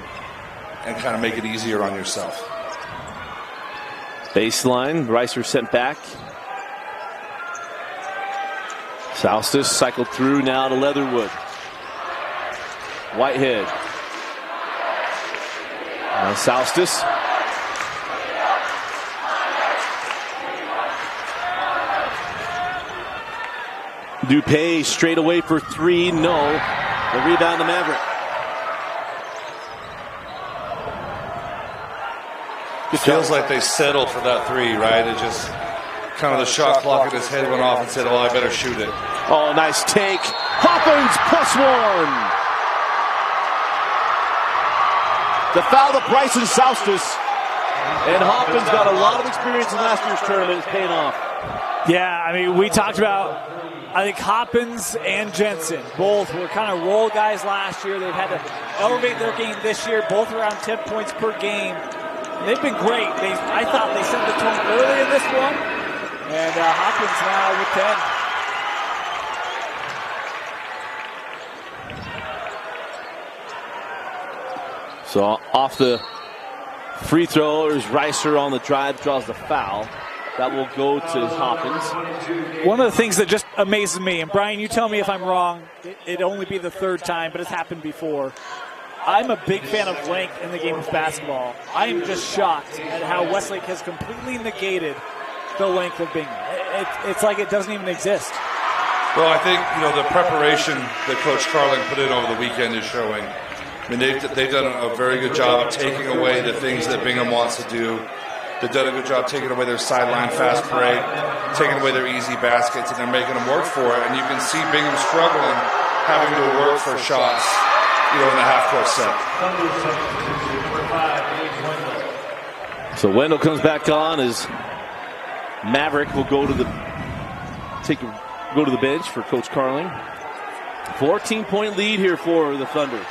and kind of make it easier on yourself. Baseline, Reiser sent back. Soustis cycled through now to Leatherwood. Whitehead. Now Soustis. Dupay straight away for 3. No. The rebound to Maverick. It feels like they settled for that 3, right? It just kind of the shot clock in his head went off and said, well, I better shoot it. Oh, nice take. Hoppins +1. The foul to Bryson Soustis. And Hoppins got a lot of experience in last year's tournament. It's paying off. Yeah, I mean, we talked about, I think Hoppins and Jensen both were kind of role guys last year. They've had to elevate their game this year, both around 10 points per game. And they've been great. I thought they set the tone early in this one. And Hopkins now with 10. So off the free throw, there's Reiser on the drive, draws the foul. That will go to Hopkins. One of the things that just amazes me, and Brian, you tell me if I'm wrong, it'd only be the 3rd time, but it's happened before. I'm a big fan of length in the game of basketball. I am just shocked at how Westlake has completely negated the length of Bingham. It's like it doesn't even exist. Well, I think, the preparation that Coach Carling put in over the weekend is showing. I mean, they've done a very good job of taking away the things that Bingham wants to do. They've done a good job taking away their sideline fast break, taking away their easy baskets, and they're making them work for it. And you can see Bingham struggling, having to work for shots, in the half-court set. So Wendell comes back on as Maverick will go to the bench for Coach Carling. 14-point lead here for the Thunder.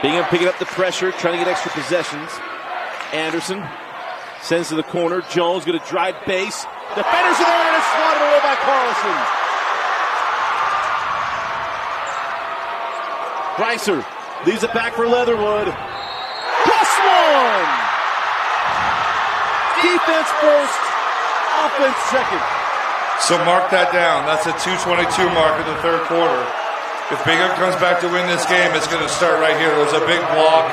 Bingham picking up the pressure, trying to get extra possessions. Anderson sends to the corner. Jones going to drive base. Defenders are there, and it's swatted away by Carlson. Reiser leaves it back for Leatherwood. +1! Defense first, offense second. So mark that down. That's a 2:22 mark in the 3rd quarter. If Bingham comes back to win this game, it's going to start right here. There's a big block,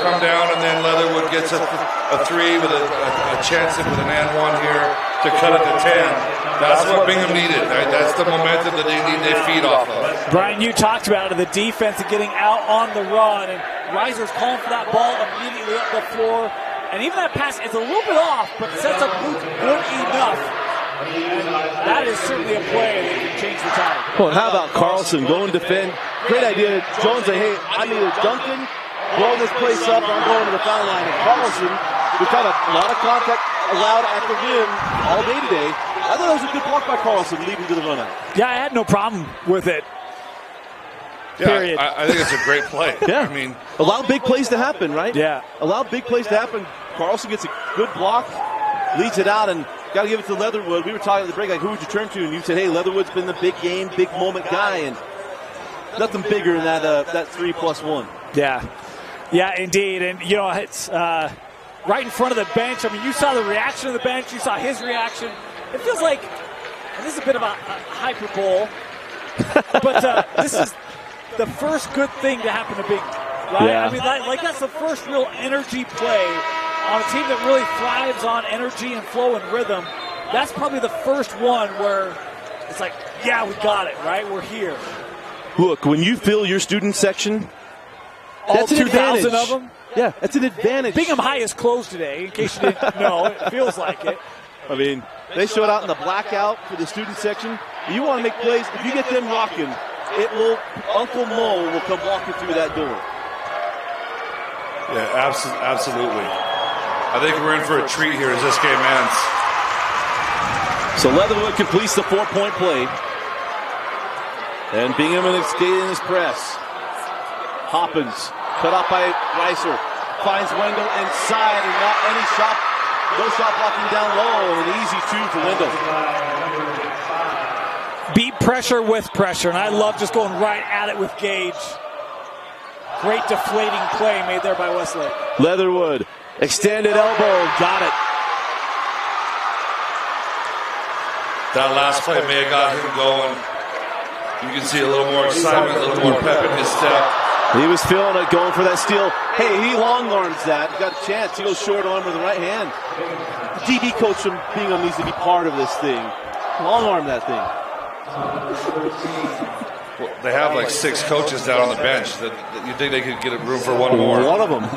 come down, and then Leatherwood gets a 3 with a chance with an and 1 here to cut it to 10. That's what Bingham needed. Right? That's the momentum that they need their feet off of. Brian, you talked about it, the defense and getting out on the run, and Reiser's calling for that ball immediately up the floor. And even that pass, it's a little bit off, but sets up Luke good enough And that is certainly a play that can change the tide. Well, how about Carlson going to defend? Great idea. Jones say, hey, I'm either dunking, blow this place up, or I'm going to the foul line. And Carlson, we've got a lot of contact allowed at the rim all day today. I thought that was a good block by Carlson leading to the run out. Yeah, I had no problem with it. Period. I think it's a great play. Yeah. I mean, allow big plays to happen, right? Yeah. Allow big plays to happen. Carlson gets a good block, leads it out, and got to give it to Leatherwood. We were talking at the break, like, who would you turn to? And you said, hey, Leatherwood's been the big game, big moment guy, and nothing bigger than that 3+1. Yeah. Yeah, indeed. And, you know, it's right in front of the bench. I mean, you saw the reaction of the bench. You saw his reaction. It feels like, and this is a bit of a hyperbole, but this is the first good thing to happen to Bingham, right? Yeah. I mean, that's the first real energy play on a team that really thrives on energy and flow and rhythm. That's probably the first one where it's like, yeah, we got it, right? We're here. Look, when you fill your student section, that's an 2,000 advantage. of them. Yeah, that's an advantage. Bingham High is closed today, in case you didn't know. It feels like it. I mean, they showed out in the blackout for the student section. You want to make plays, if you get them rocking, Uncle Mo will come walking through that door. yeah, absolutely. I think we're in for a treat here as this game ends. So Leatherwood completes the 4-point play. And Bingham in his press. Hoppins, cut off by Reiser, finds Wendell inside, and not any shot, no shot blocking down low. An easy 2 for Wendell. Beat pressure with pressure, and I love just going right at it with Gage. Great deflating play made there by Westlake. Leatherwood, extended elbow, got it. That last play may have got him going. You can see a little more excitement, a little more pep in his step. He was feeling it, going for that steal. Hey, he long arms that. Got a chance. He goes short arm with the right hand. The DB coach from Bingham needs to be part of this thing. Long arm that thing. Well, they have like 6 coaches down on the bench. That you think they could get room for one more? One of them.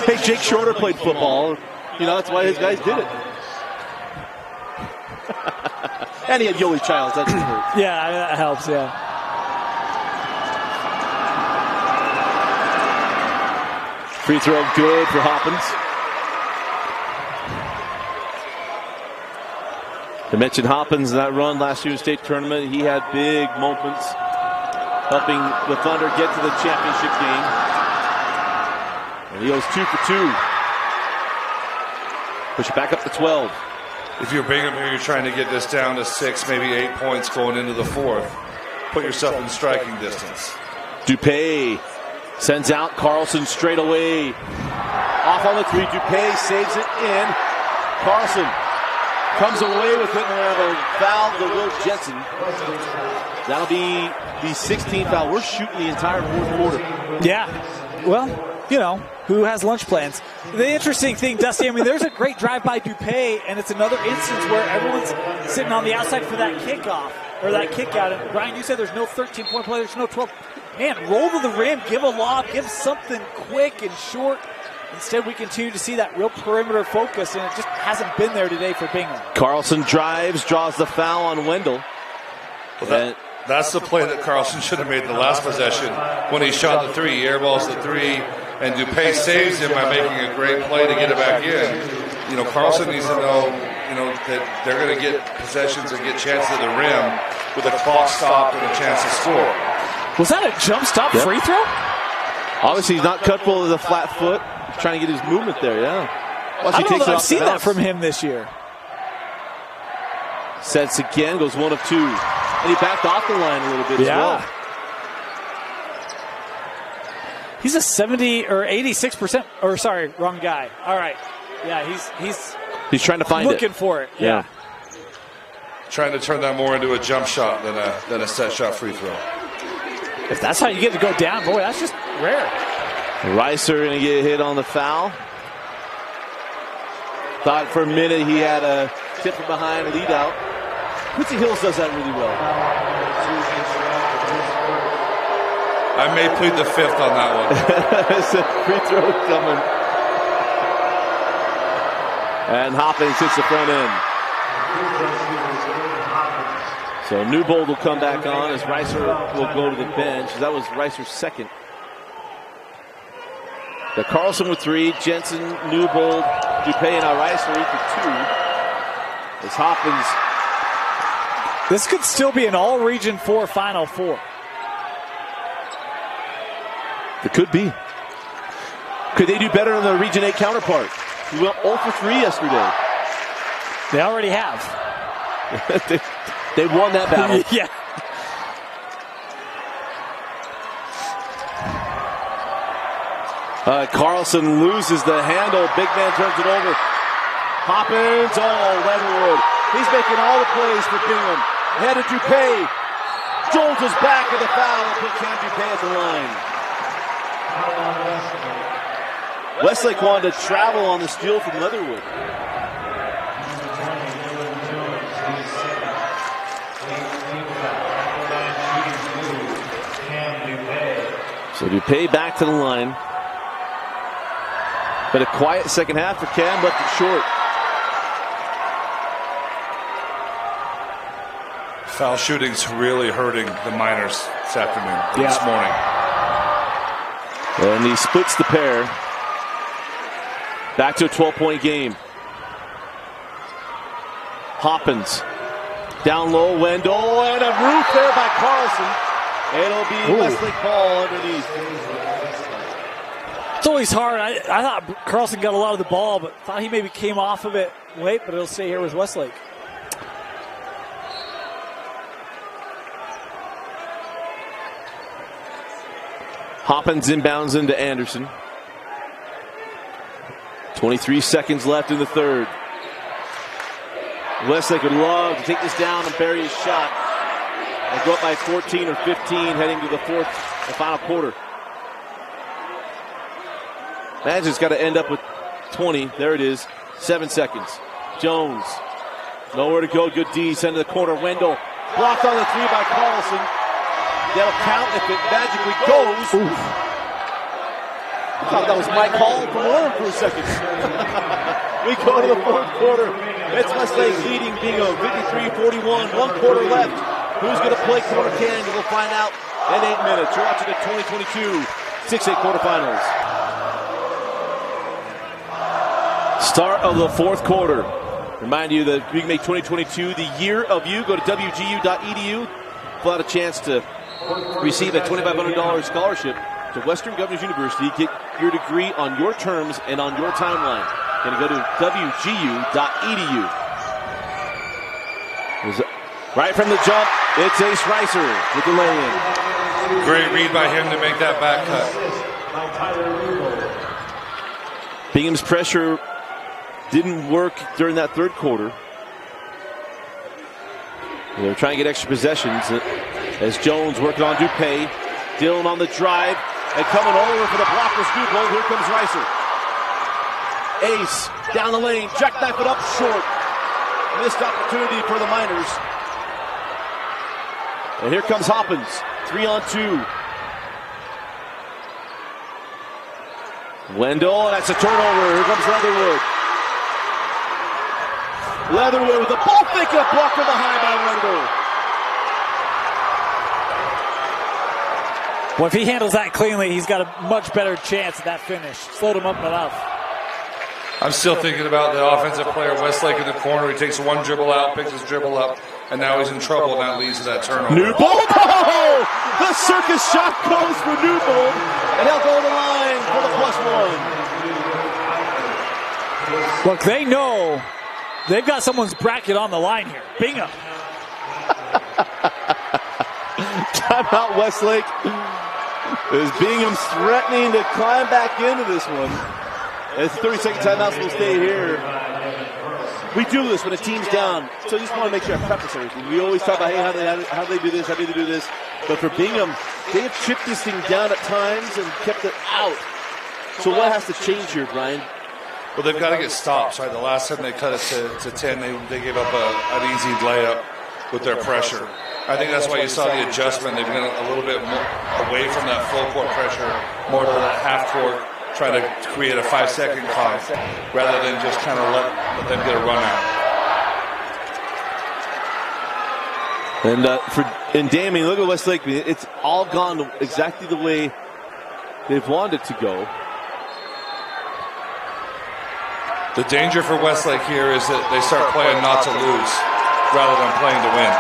Hey, Jake Schroeder played football. You know, that's why his guys did it. And he had Yoli Childs. That just hurt. Yeah, that helps, yeah. Free throw good for Hoppins. I mentioned Hoppins in that run last year's state tournament. He had big moments helping the Thunder get to the championship game. And he goes 2 for 2. Push it back up to 12. If you're Bingham here, you're trying to get this down to 6, maybe 8 points going into the 4th. Put yourself in striking distance. Dupay sends out Carlson straight away. Off on the 3. Dupay saves it in. Carlson comes away with it, and we have a foul to Will Jensen. That'll be the 16th foul. We're shooting the entire 4th quarter. Yeah. Well, you know, who has lunch plans? The interesting thing, Dusty, I mean, there's a great drive by Dupay, and it's another instance where everyone's sitting on the outside for that kickoff, or that kick out. And Brian, you said there's no 13-point play, there's no 12. Man, roll to the rim, give a lob, give something quick and short. Instead, we continue to see that real perimeter focus, and it just hasn't been there today for Bingham. Carlson drives, draws the foul on Wendell. Well, that's the play that Carlson should have made the last possession when he shot the 3. He airballs the 3, and Dupay saves him by making a great play to get it back in. You know, Carlson needs to know, you know, that they're going to get possessions and get chances at the rim with a clock stopped and a chance to score. Was that a jump stop free throw? Obviously, he's not cut full of the flat foot. He's trying to get his movement there, yeah. I don't know that I've seen that from him this year. Sets again, goes 1 of 2. And he backed off the line a little bit as well. He's a 70 or 86%, or sorry, wrong guy. All right. Yeah, he's trying to find looking for it. Yeah. Trying to turn that more into a jump shot than a set shot free throw. If that's how you get to go down, boy, that's just rare. Reiser going to get hit on the foul. Thought for a minute he had a tip from behind, lead out. Quincy Hills does that really well. I may plead the 5th on that one. It's a free throw coming. And Hoppins hits the front end. So Newbold will come back on as Reiser will go to the bench. That was Reiser's second. The Carlson with 3, Jensen, Newbold, Dupay, and Reiser for 2. As Hoppins. This could still be an all-region 4 Final Four. It could be. Could they do better than the Region 8 counterpart? We went 0 for 3 yesterday. They already have. They won that battle. Yeah. Carlson loses the handle. Big man turns it over. Hoppins, Leatherwood. He's making all the plays for Bingham. Ahead of Dupay. Jones is back with a foul. Put Cam Dupay at the line. Westlake wanted to travel on the steal from Leatherwood. So Dupay back to the line. But a quiet second half for Cam, left it short. Foul shooting's really hurting the Miners this afternoon, this morning. And he splits the pair. Back to a 12-point game. Hoppins. Down low, Wendell, and a roof there by Carlson. It'll be Westlake ball underneath. It's always hard. I thought Carlson got a lot of the ball, but thought he maybe came off of it late, but it'll stay here with Westlake. Hoppins inbounds into Anderson. 23 seconds left in the third. Westlake would love to take this down and bury his shot. And go up by 14 or 15 heading to the final quarter. Imagine it's got to end up with 20. There it is. 7 seconds. Jones. Nowhere to go. Good D. Send to the corner. Wendell. Blocked on the 3 by Carlson. That'll count if it magically goes. I thought that was Mike Hall from Orem for a second. We go to the fourth quarter. It's Westlake leading Bingham 53-41. 1 quarter left. Who's going to play quarter can? We'll find out in 8 minutes. You're watching the 2022 6A quarterfinals. Start of the fourth quarter. Remind you that we can make 2022 the year of you. Go to wgu.edu. Fill out a chance to receive a $2,500 scholarship to Western Governors University. Get your degree on your terms and on your timeline. Going to go to wgu.edu. Right from the jump, it's Ace Reiser with the lay-in. Great read by him to make that back cut. Bingham's pressure didn't work during that third quarter. They're trying to get extra possessions as Jones working on Dupay. Dillon on the drive and coming over for the block was Newbold. Here comes Reiser. Ace down the lane, jackknife it up short. Missed opportunity for the Miners. And here comes Hoppins, 3-on-2. Wendell, that's a turnover. Here comes Leatherwood. Leatherwood with the ball fake and a block from behind by Wendell. Well, if he handles that cleanly, he's got a much better chance at that finish. Slowed him up enough. I'm still thinking about the offensive player, Westlake in the corner. He takes one dribble out, picks his dribble up, and now he's in trouble, and that leads to that turnover. Newbold! Oh! The circus shot goes for Newbold, and he'll go to the line for the +1. Look, they know they've got someone's bracket on the line here. Bingham. Timeout Westlake. As Bingham's threatening to climb back into this one. It's a 30-second timeout, so we'll stay here. We do this when a team's down, so I just want to make sure I preface everything. We always talk about, hey, how do they do this, how do they do this? But for Bingham, they have chipped this thing down at times and kept it out. So what has to change here, Brian? Well, they've got to get stops, right? The last time they cut it to 10, they gave up an easy layup with their pressure. I think that's why you saw the adjustment. They've been a little bit more away from that full court pressure, more to that half court, trying to create a 5-second clock rather than just kind of let them get a run out. And Damien, look at Westlake. It's all gone exactly the way they've wanted it to go. The danger for Westlake here is that they start playing not to lose rather than playing to win.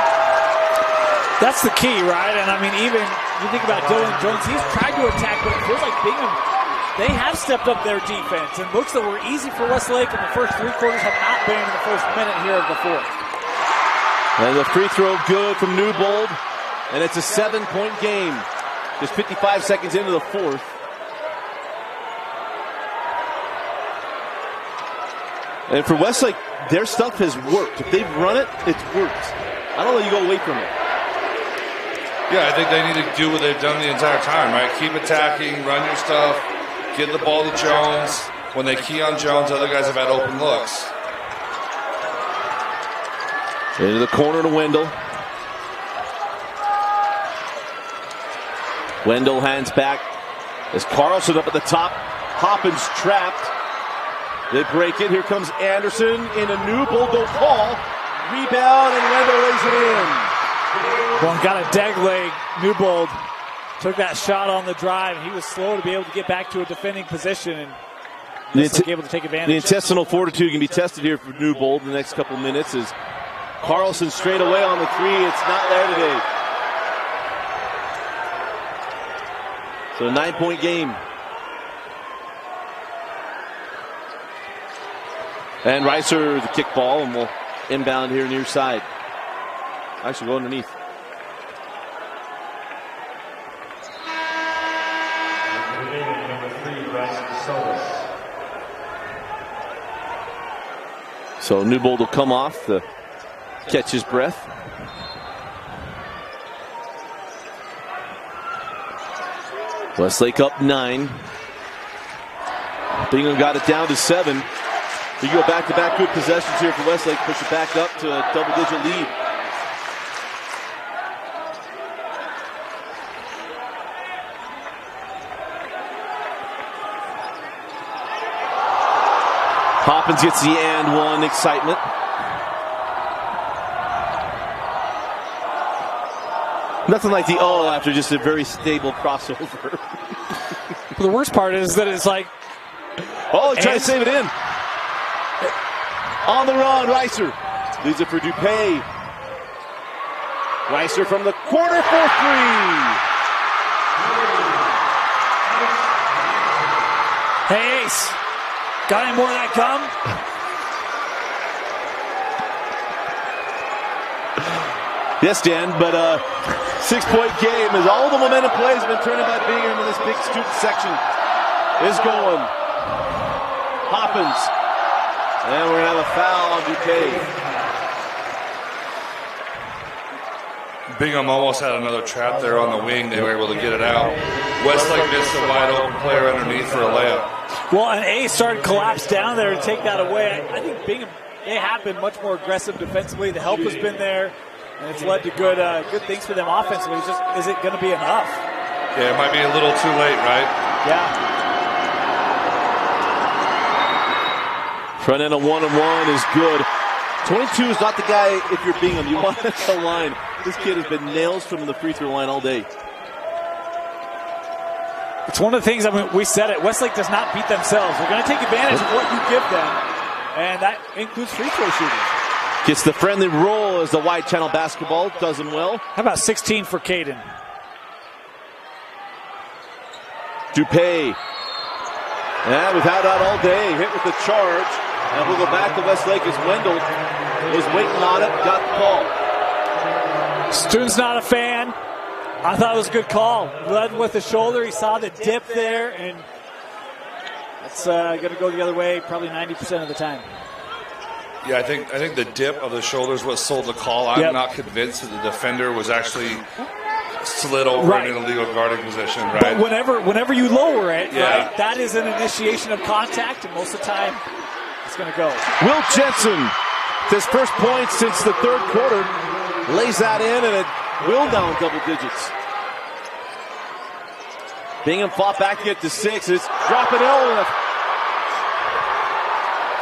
That's the key, right? And I mean, even you think about Dylan Jones, he's tried to attack, but it feels like Bingham, they have stepped up their defense. And looks that were easy for Westlake in the first 3 quarters have not been in the first minute here of the fourth. And the free throw good from Newbold. And it's a 7-point game. Just 55 seconds into the fourth. And for Westlake, their stuff has worked. If they've run it, it's worked. I don't let you go away from it. Yeah, I think they need to do what they've done the entire time, right? Keep attacking, run your stuff, get the ball to Jones. When they key on Jones, other guys have had open looks. Into the corner to Wendell. Wendell hands back as Carlson up at the top. Hoppins trapped. They break it. Here comes Anderson in a Newbold. No call. Rebound, and Wendell lays it in. Well, got a dead leg. Newbold took that shot on the drive. He was slow to be able to get back to a defending position and able to take advantage. The intestinal fortitude can be tested here for Newbold in the next couple minutes as Carlson straight away on the three. It's not there today. So a 9-point game. And Reiser, the kick ball, and will inbound here near side. Actually, go underneath. So Newbold will come off to catch his breath. Westlake up 9. Bingham got it down to 7. You go back-to-back good possessions here for Westlake, push it back up to a double-digit lead. Hoppins gets the and one excitement. Nothing like the after just a very stable crossover. The worst part is that it's like, trying to save it in. On the run, Reiser leaves it for Dupay. Reiser from the corner for 3. Hey, Ace, got any more of that gum? Yes, Dan, but 6-point game as all the momentum plays have been turning by Bingham in this big student section is going. Hoppins. And we're going to have a foul on Dupay. Bingham almost had another trap there on the wing. They were able to get it out. Westlake missed a wide open player underneath for a layup. Well, and Ace started to collapse down there to take that away. I think Bingham, they have been much more aggressive defensively. The help has been there, and it's led to good things for them offensively. It's just, is it going to be enough? Yeah, it might be a little too late, right? Yeah. Front end of 1-on-1 is good. 22 is not the guy if you're Bingham. You want it to line. This kid has been nails from the free throw line all day. It's one of the things, I mean, we said it. Westlake does not beat themselves. They're going to take advantage of what you give them, and that includes free throw shooting. Gets the friendly roll as the wide channel basketball. Does him well. How about 16 for Caden? Dupay. And we've had that all day. Hit with the charge. And we'll go back to Westlake as Wendell was waiting on it. Got the call. Student's not a fan. I thought it was a good call. Led with the shoulder. He saw the dip there, and that's going to go the other way probably 90% of the time. Yeah, I think the dip of the shoulder is what sold the call. I'm not convinced that the defender was actually slid over in an illegal guarding position, right? But whenever you lower it, right, that is an initiation of contact, and most of the time it's going to go. Will Jensen, his first point since the third quarter, lays that in, and it will down double digits. Bingham fought back to get to 6. It's dropping L.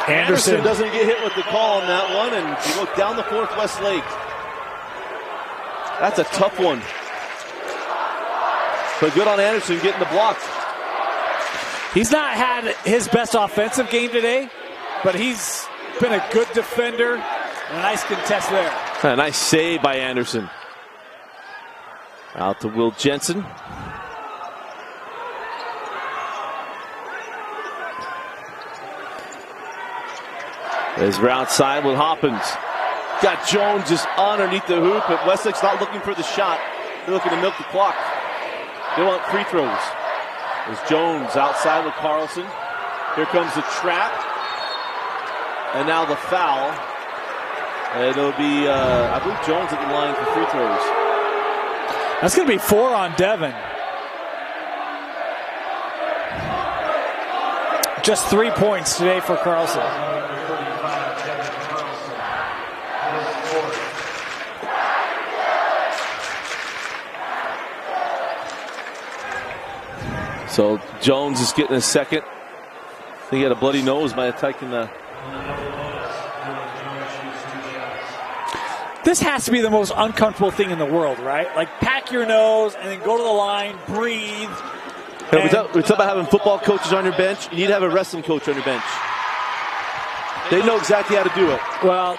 Anderson doesn't get hit with the call on that one, and you go down the fourth Westlake. That's a tough one. But good on Anderson getting the block. He's not had his best offensive game today, but he's been a good defender and a nice contest there. A nice save by Anderson. Out to Will Jensen. As we're outside with Hoppins. Got Jones just underneath the hoop, but Westlake's not looking for the shot. They're looking to milk the clock. They want free throws. There's Jones outside with Carlson. Here comes the trap. And now the foul. And it'll be, I believe, Jones at the line for free throws. That's going to be 4 on Devin. Just 3 points today for Carlson. So Jones is getting a second. I think he had a bloody nose by taking the. This has to be the most uncomfortable thing in the world, right? Like, pack your nose and then go to the line, breathe. We talk about having football coaches on your bench. You need to have a wrestling coach on your bench. They know exactly how to do it. Well,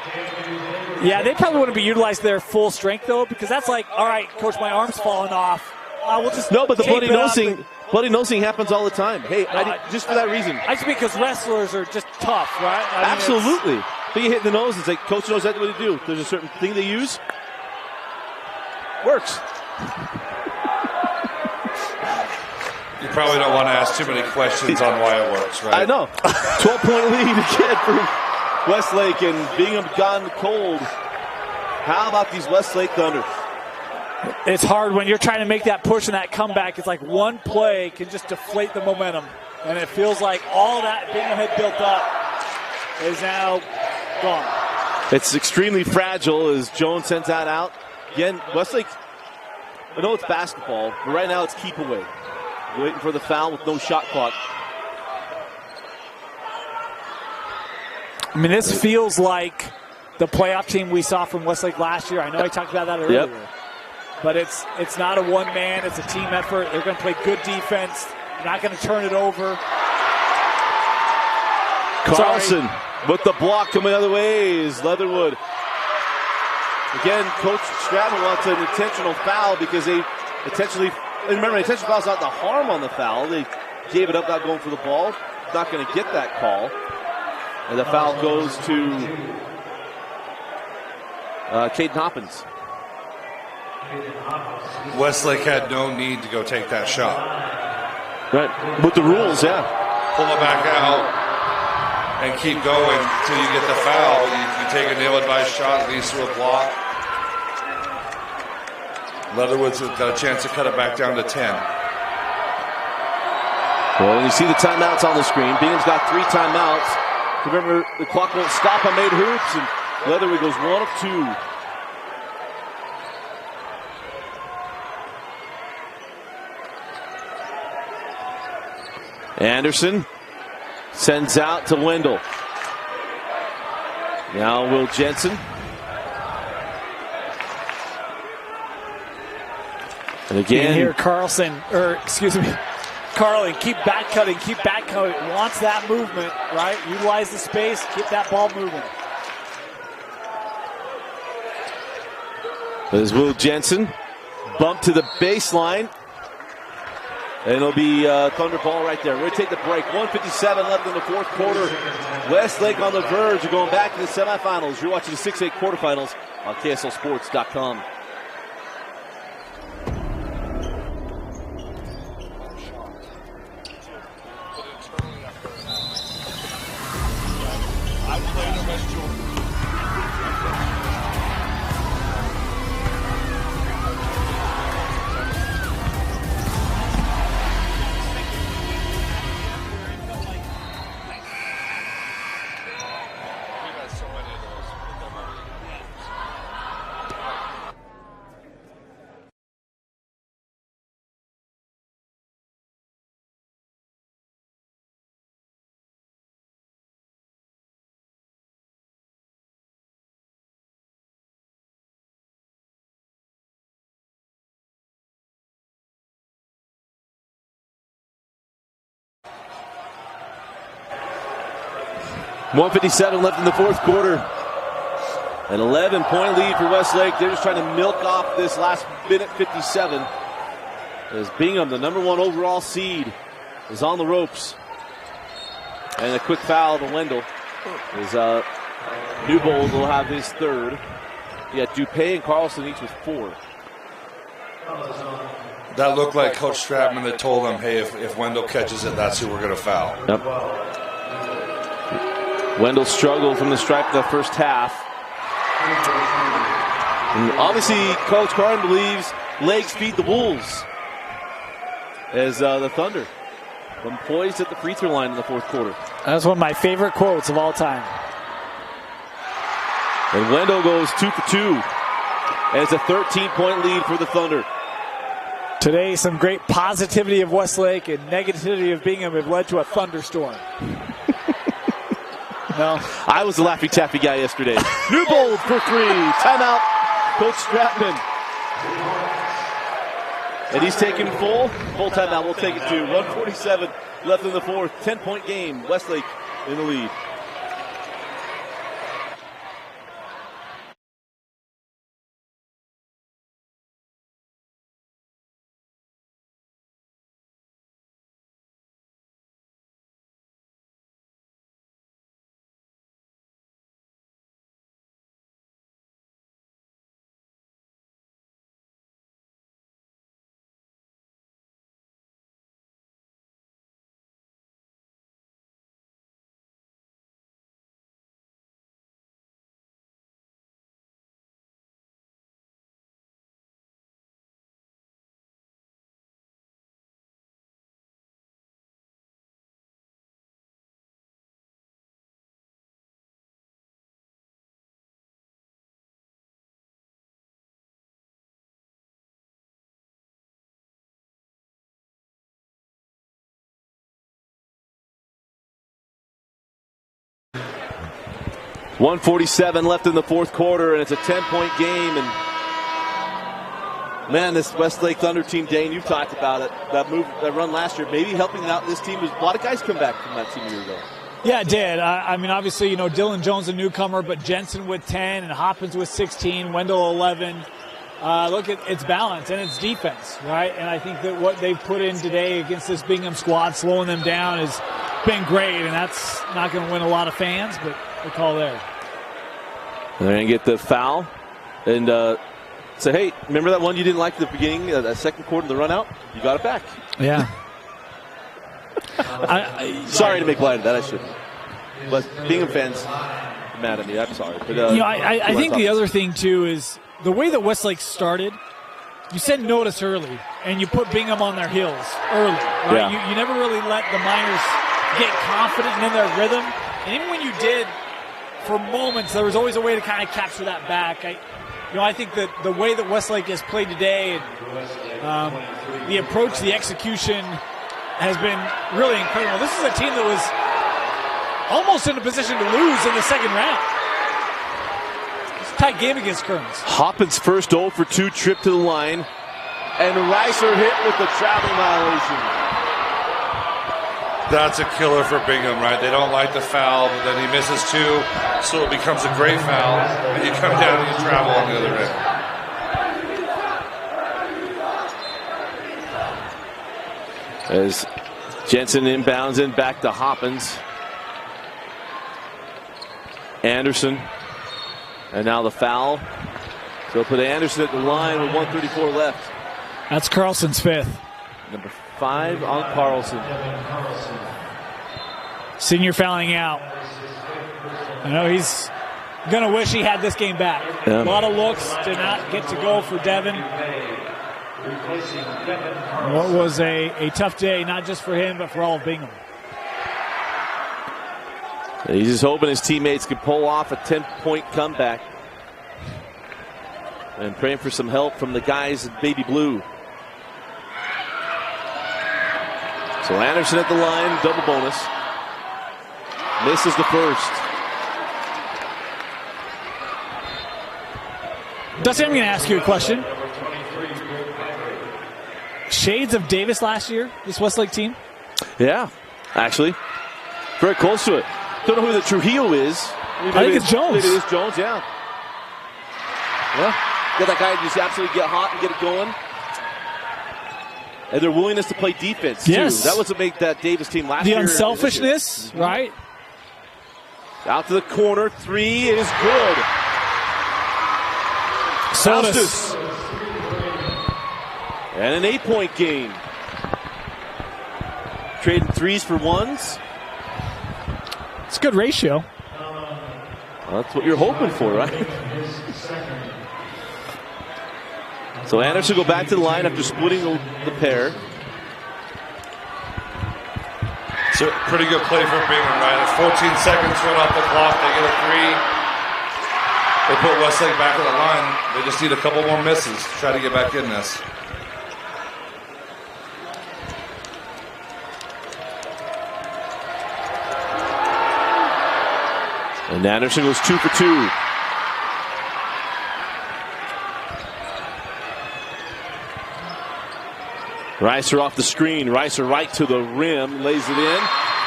yeah, they probably wouldn't be utilizing their full strength, though, because that's like, all right, coach, my arm's falling off. We'll just no, but the tape bloody nosing. Bloody nosing happens all the time. Hey, just for that reason. I just because wrestlers are just tough, right? I mean, absolutely. But you hit the nose, it's like coach knows exactly what to do. There's a certain thing they use. Works. You probably don't want to ask too many questions on why it works, right? I know. 12-point lead again for Westlake, and Bingham gone cold. How about these Westlake Thunder? It's hard when you're trying to make that push and that comeback. It's like one play can just deflate the momentum. And it feels like all that Bingham had built up is now gone. It's extremely fragile as Jones sends that out. Again, Westlake, I know it's basketball, but right now it's keep away. Waiting for the foul with no shot clock. I mean, this feels like the playoff team we saw from Westlake last year. I know I talked about that earlier. Yep. But it's not a one-man. It's a team effort. They're going to play good defense. They're not going to turn it over. Carlson with the block coming the other way is Leatherwood. Again, Coach Stratton wants an intentional foul because they intentionally, remember, intentional foul is not the harm on the foul. They gave it up, not going for the ball. Not going to get that call. And the foul goes to Caden Hoppins. Westlake had no need to go take that shot. Right, with the rules, yeah. Pull it back out and keep going until you get the foul. You take a ill-advised shot, leads to a block. Leatherwood's got a chance to cut it back down to 10. Well, you see the timeouts on the screen. Bingham's got 3 timeouts. Remember, the clock won't stop on made hoops, and Leatherwood goes 1 of 2. Anderson sends out to Wendell. Now Will Jensen. And again here Carlson, Carlin, keep back cutting. Wants that movement, right? Utilize the space, keep that ball moving. There's Will Jensen. Bump to the baseline. And it'll be Thunder ball right there. We're going to take the break. 1:57 left in the fourth quarter. Westlake on the verge of going back to the semifinals. You're watching the 6A quarterfinals on KSLSports.com. 1:57 left in the fourth quarter. An 11-point lead for Westlake. They're just trying to milk off this last minute 57. As Bingham, the #1 overall seed, is on the ropes. And a quick foul to Wendell. As Newbold will have his third. Yeah, Dupay and Carlson each with 4. That looked like Coach Stratman that told him, hey, if Wendell catches it, that's who we're going to foul. Yep. Wendell struggled from the stripe in the first half. And obviously, Coach Carden believes legs feed the wolves. As the Thunder come poised at the free throw line in the fourth quarter. That's one of my favorite quotes of all time. And Wendell goes 2 for 2. And it's a 13-point lead for the Thunder. Today, some great positivity of Westlake and negativity of Bingham have led to a thunderstorm. No, I was the Laffy Taffy guy yesterday. Newbold for 3. Timeout, Coach Stratman. And he's taking full timeout. We'll take it to 1:47 left in the fourth. 10-point game. Westlake in the lead. .147 left in the fourth quarter, and it's a 10-point game. And man, this Westlake Thunder team, Dane, you've talked about it. That run last year, maybe helping out this team. A lot of guys come back from that team a year ago. Yeah, it did. I mean, obviously, Dylan Jones, a newcomer, but Jensen with 10 and Hoppins with 16, Wendell 11. Look, it's balance and it's defense, right? And I think that what they've put in today against this Bingham squad, slowing them down, has been great. And that's not going to win a lot of fans, but the call there. They're going to get the foul and say, hey, remember that one you didn't like at the beginning, that second quarter, the run out? You got it back. Yeah. Sorry to make light of that. I shouldn't. But Bingham fans are mad at me. I'm sorry. But, I think the other thing, too, is the way that Westlake started, you sent notice early, and you put Bingham on their heels early. Right? Yeah. You never really let the Miners get confident in their rhythm. And even when you did, for moments, there was always a way to kind of capture that back. I think that the way that Westlake has played today, and the approach, the execution has been really incredible. This is a team that was almost in a position to lose in the second round. It's a tight game against Kearns. Hoppins' first 0 for 2 trip to the line, and Reiser hit with the traveling violation. That's a killer for Bingham, right? They don't like the foul, but then he misses 2, so it becomes a great foul, and you come down and you travel on the other end. As Jensen inbounds in back to Hoppins. Anderson. And now the foul. So put Anderson at the line with 1:34 left. That's Carlson's 5th. Number 5 on Carlson. Senior fouling out. I know he's going to wish he had this game back. Yeah. A lot of looks, did not get to go for Devin. What was a tough day, not just for him, but for all of Bingham. He's just hoping his teammates can pull off a 10-point comeback. And praying for some help from the guys in baby blue. So Anderson at the line, double bonus. Misses the first. Dusty, I'm going to ask you a question. Shades of Davis last year, this Westlake team? Yeah, actually. Very close to it. Don't know who the Trujillo is. I think it's Jones. Maybe it is Jones, yeah. Yeah. Get that guy to just absolutely get hot and get it going. And their willingness to play defense, too. Yes. That was what made that Davis team last year. The unselfishness, right? Out to the corner. 3 is good. Sodas. And an 8-point game. Trading 3s for 1s. It's a good ratio. Well, that's what you're hoping for, right? So Anderson go back to the line after splitting the pair. So pretty good play for Bingham, right? It's 14 seconds run off the clock. They get a 3. They put Westlake back on the line. They just need a couple more misses to try to get back in this. And Anderson goes 2 for 2. Reiser off the screen. Reiser right to the rim, lays it in,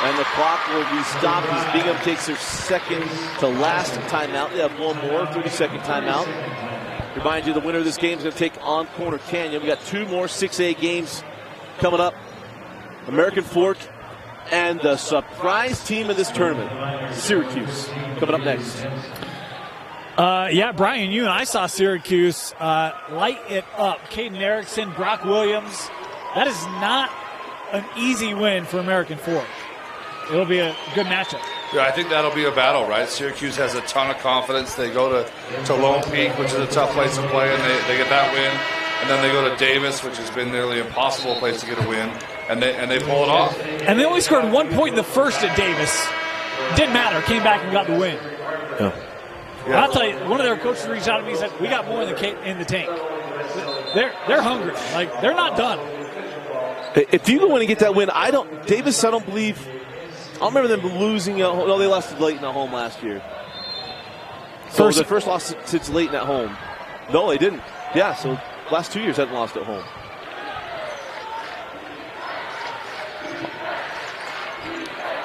and the clock will be stopped as Bingham takes their second to last timeout. They have one more 30-second timeout. Remind you, the winner of this game is going to take on Corner Canyon. We got 2 more 6A games coming up. American Fork and the surprise team of this tournament, Syracuse, coming up next. Yeah, Brian, you and I saw Syracuse light it up. Caden Erickson, Brock Williams. That is not an easy win for American Fork. It'll be a good matchup. Yeah, I think that'll be a battle, right? Syracuse has a ton of confidence. They go to Lone Peak, which is a tough place to play, and they get that win. And then they go to Davis, which has been nearly impossible place to get a win, and they pull it off. And they only scored 1 point in the first at Davis. Didn't matter. Came back and got the win. Yeah. And I'll tell you, one of their coaches reached out to me and said, "We got more in the tank." They're hungry. Like, they're not done. If you go in and get that win, I don't believe. I don't remember them losing. No, they lost to Layton at home last year. So the first loss since Layton at home. No, they didn't. Yeah, so last 2 years hadn't lost at home.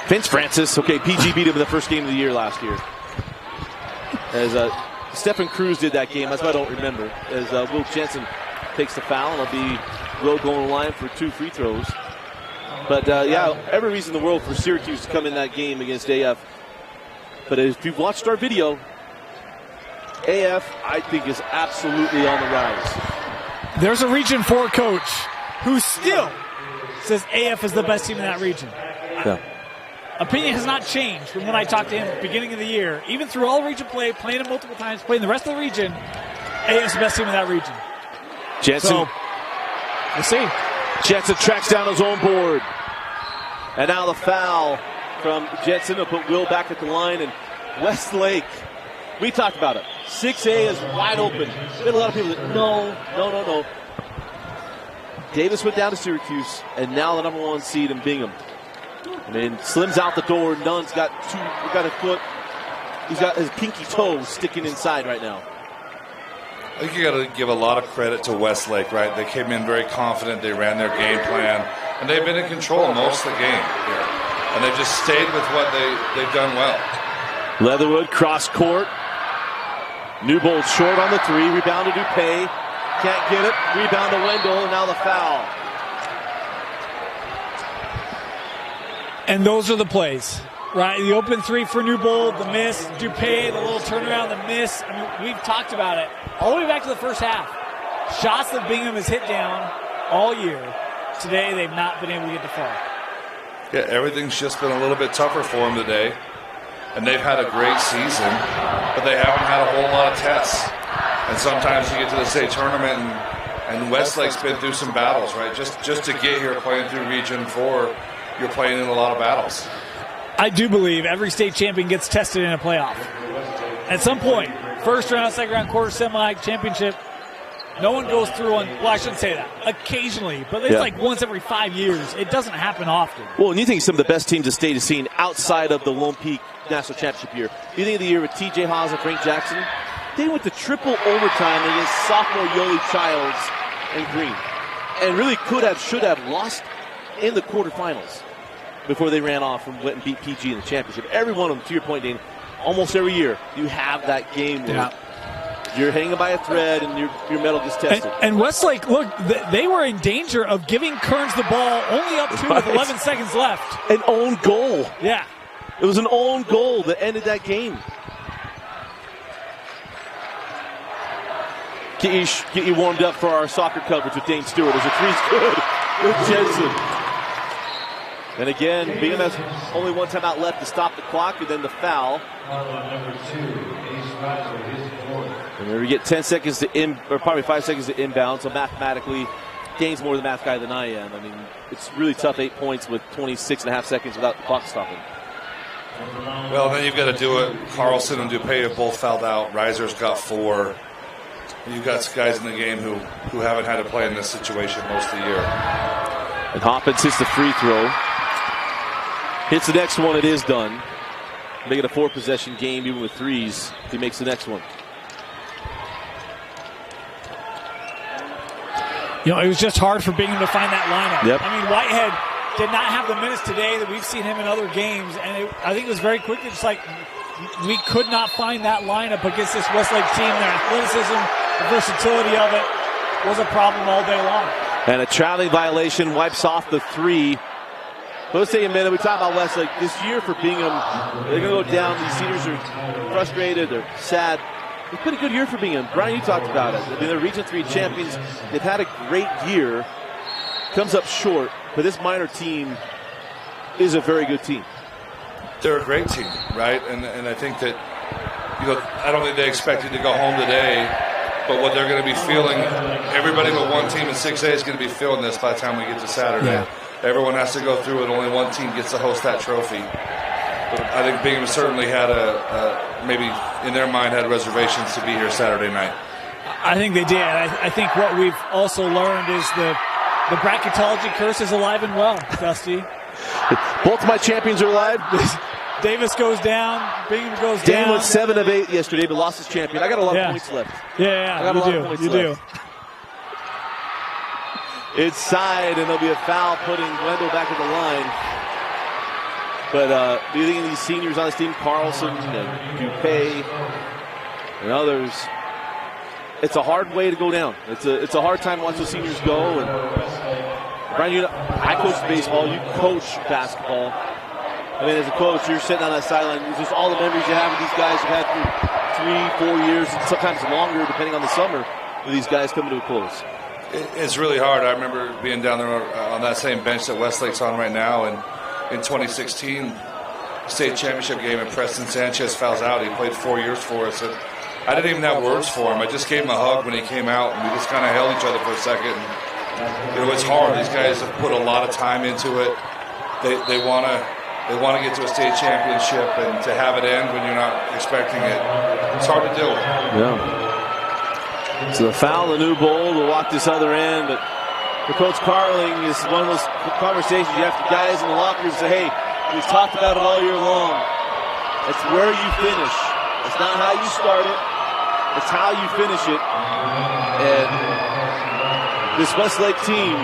Vince Francis, okay, PG beat him in the first game of the year last year. As Stephen Cruz did that game, that's what I don't remember. As Will Jensen takes the foul, and it'll be Will going to the line for 2 free throws. But yeah, every reason in the world for Syracuse to come in that game against AF. But if you've watched our video, AF, I think, is absolutely on the rise. There's a Region 4 coach who still says AF is the best team in that region. Yeah. Opinion has not changed from when I talked to him at the beginning of the year. Even through all region play, playing it multiple times, playing the rest of the region, AF is the best team in that region. Jensen. So, we'll see. Jensen tracks down his own board. And now the foul from Jensen to put Will back at the line. And Westlake, we talked about it. 6A is wide open. We had a lot of people that, no. Davis went down to Syracuse, and now the number 1 seed in Bingham. And then Slim's out the door. Nunn's got a foot. He's got his pinky toe sticking inside right now. I think you got to give a lot of credit to Westlake, right? They came in very confident. They ran their game plan, and they've been in control most of the game here. And they've just stayed with what they've done well. Leatherwood cross court. Newbold short on the 3. Rebound to Dupay. Can't get it. Rebound to Wendell, and now the foul. And those are the plays, right? The open 3 for Newbold, the miss, Dupay, the little turnaround, the miss. I mean, we've talked about it all the way back to the first half. Shots that Bingham has hit down all year. Today, they've not been able to get to fall. Yeah, everything's just been a little bit tougher for them today. And they've had a great season, but they haven't had a whole lot of tests. And sometimes you get to the state tournament, and Westlake's been through some battles, right? Just to get here playing through Region 4, you're playing in a lot of battles. I do believe every state champion gets tested in a playoff. At some point, first round, second round, quarter, semi, championship, no one goes through on, well, I shouldn't say that, occasionally, but it's like once every 5 years. It doesn't happen often. Well, and you think some of the best teams the state has seen outside of the Lone Peak National Championship year. You think of the year with TJ Haas and Frank Jackson? They went to triple overtime against sophomore Yoli Childs and Green. And really should have lost in the quarterfinals. before they ran off and went and beat PG in the championship. Every one of them, to your point, Dane, almost every year you have that game where you're hanging by a thread and your medal gets tested. And Westlake, look, they were in danger of giving Kearns the ball only up to with 11 seconds left. An own goal. Yeah. It was an own goal that ended that game. Get you warmed up for our soccer coverage with Dane Stewart. As a three's good. Good Jensen. And again, Bingham has only one timeout left to stop the clock, and then the foul. And then we get 10 seconds to or probably 5 seconds to inbound. So mathematically, Dane's more the math guy than I am. I mean, it's really tough, 8 points with 26.5 seconds without the clock stopping. Well, then you've got to do it. Carlson and Dupay have both fouled out. Reiser's got 4. You've got guys in the game who haven't had to play in this situation most of the year. And Hoppins hits the free throw. Hits the next one, it is done. Make it a 4-possession game, even with threes. He makes the next one. You know, it was just hard for Bingham to find that lineup. Yep. I mean, Whitehead did not have the minutes today that we've seen him in other games, and I think it was very quickly just like we could not find that lineup against this Westlake team. Their athleticism, the versatility of it was a problem all day long. And a traveling violation wipes off the 3. Let's take a minute. We talk about Westlake. This year for Bingham, they're going to go down. These seniors are frustrated. They're sad. It's been a good year for Bingham. Brian, you talked about it. I mean, they're Region 3 champions. They've had a great year. Comes up short, but this minor team is a very good team. They're a great team, right? And I think that, you know, I don't think they expected to go home today, but what they're going to be feeling, everybody but one team in 6A is going to be feeling this by the time we get to Saturday. Yeah. Everyone has to go through it. Only one team gets to host that trophy. But I think Bingham certainly had maybe in their mind had reservations to be here Saturday night. I think they did. I think what we've also learned is the bracketology curse is alive and well, Dusty. Both my champions are alive. Davis goes down. Bingham goes down. Dan went 7 of 8 yesterday, but lost his champion. I got a lot of points left. Yeah, I got a lot of points left. do. Inside, and there'll be a foul putting Wendell back at the line. But do you think of these seniors on this team, Carlson and Dupay and others, it's a hard way to go down. It's a hard time to watch the seniors go. And Brian, I coach baseball. You coach basketball. I mean, as a coach, you're sitting on that sideline. It's just all the memories you have with these guys you've had for 3, 4 years, and sometimes longer, depending on the summer, with these guys coming to a close. It's really hard. I remember being down there on that same bench that Westlake's on right now, and in 2016, state championship game, and Preston Sanchez fouls out. He played 4 years for us, and I didn't even have words for him. I just gave him a hug when he came out, and we just kind of held each other for a second. And, you know, it's hard. These guys have put a lot of time into it. They want to get to a state championship, and to have it end when you're not expecting it, it's hard to deal with. Yeah. So the foul, the new bowl will walk this other end, but for Coach Carling, is one of those conversations you have to guys in the locker room say, hey, we've talked about it all year long. It's where you finish. It's not how you start it. It's how you finish it. And this Westlake team,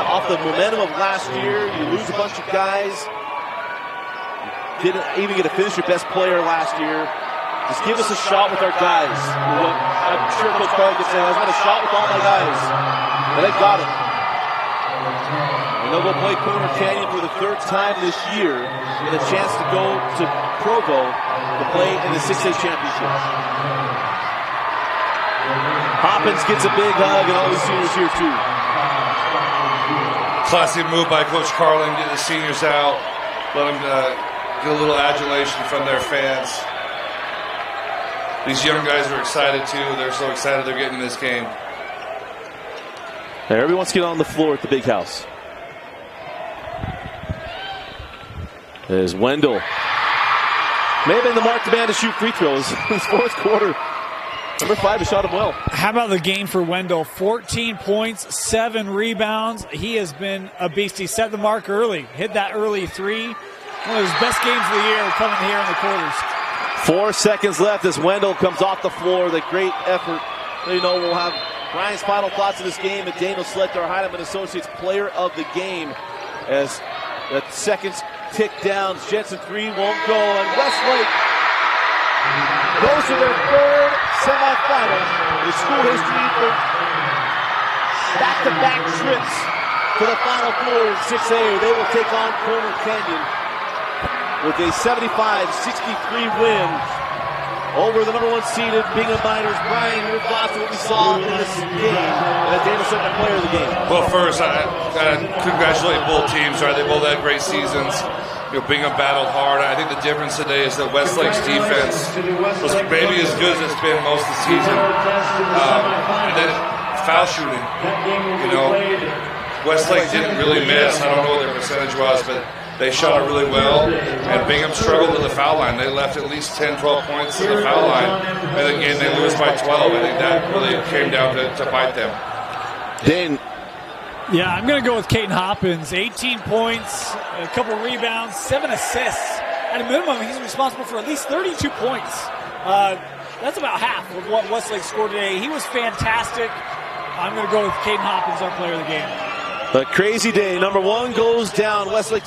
off the momentum of last year, you lose a bunch of guys. Didn't even get to finish your best player last year. Just give us a shot with our guys. I'm sure Coach Carling could say, I want a shot with all my guys. And they got it. And they'll go play Corner Canyon for the 3rd time this year with a chance to go to Provo to play in the 6A championship. Hoppins gets a big hug, and all the seniors here too. Classy move by Coach Carling, get the seniors out, let them get a little adulation from their fans. These young guys are excited too. They're so excited they're getting in this game. Hey, everyone's getting on the floor at the big house. There's Wendell. May have been the marked man to shoot free throws in his 4th quarter. Number 5 has shot him well. How about the game for Wendell? 14 points, 7 rebounds. He has been a beast. He set the mark early, hit that early 3. One of his best games of the year coming here in the quarters. 4 seconds left as Wendell comes off the floor. The great effort. You know, we'll have Brian's final thoughts of this game, and Daniel select our Heineman Associates Player of the Game as The seconds tick down. Jensen 3 won't go, and Westlake goes to their third semifinal in school history for back-to-back trips to the Final Four in 6A. They will take on Corner Canyon with a 75-63 win over the number 1 seeded Bingham Miners. Brian, your thoughts on what we saw in this game and the Dana second player of the game? Well, first, I congratulate both teams. Right? They both had great seasons. Bingham battled hard. I think the difference today is that Westlake's defense was maybe as good as it's been most of the season. And then foul shooting. Westlake didn't really miss. I don't know what their percentage was, but they shot it really well. And Bingham struggled to the foul line. They left at least 10, 12 points to the foul line. And again, they lose by 12. I think that really came down to bite them. Dane. Yeah, I'm going to go with Caden Hoppins. 18 points, a couple rebounds, 7 assists. At a minimum, he's responsible for at least 32 points. That's about half of what Westlake scored today. He was fantastic. I'm going to go with Caden Hoppins, our player of the game. A crazy day. Number 1 goes down. Westlake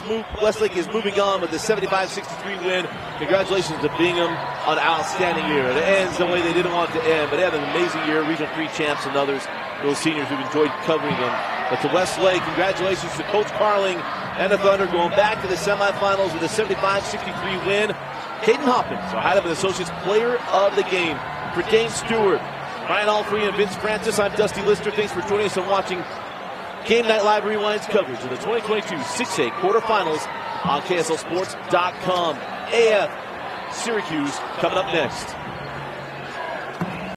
is moving on with a 75-63 win. Congratulations to Bingham on an outstanding year. It ends the way they didn't want it to end, but they had an amazing year. Regional 3 champs and others, those seniors who've enjoyed covering them. But to Westlake, congratulations to Coach Carling and the Thunder going back to the semifinals with a 75-63 win. Caden Hoppins, our Heidelberg Associates Player of the Game. For Dane Stewart, Brian Alfrey, and Vince Francis, I'm Dusty Lister. Thanks for joining us and watching Game Night Live Rewind's coverage of the 2022 6A quarterfinals on KSLSports.com. AF Syracuse coming up next.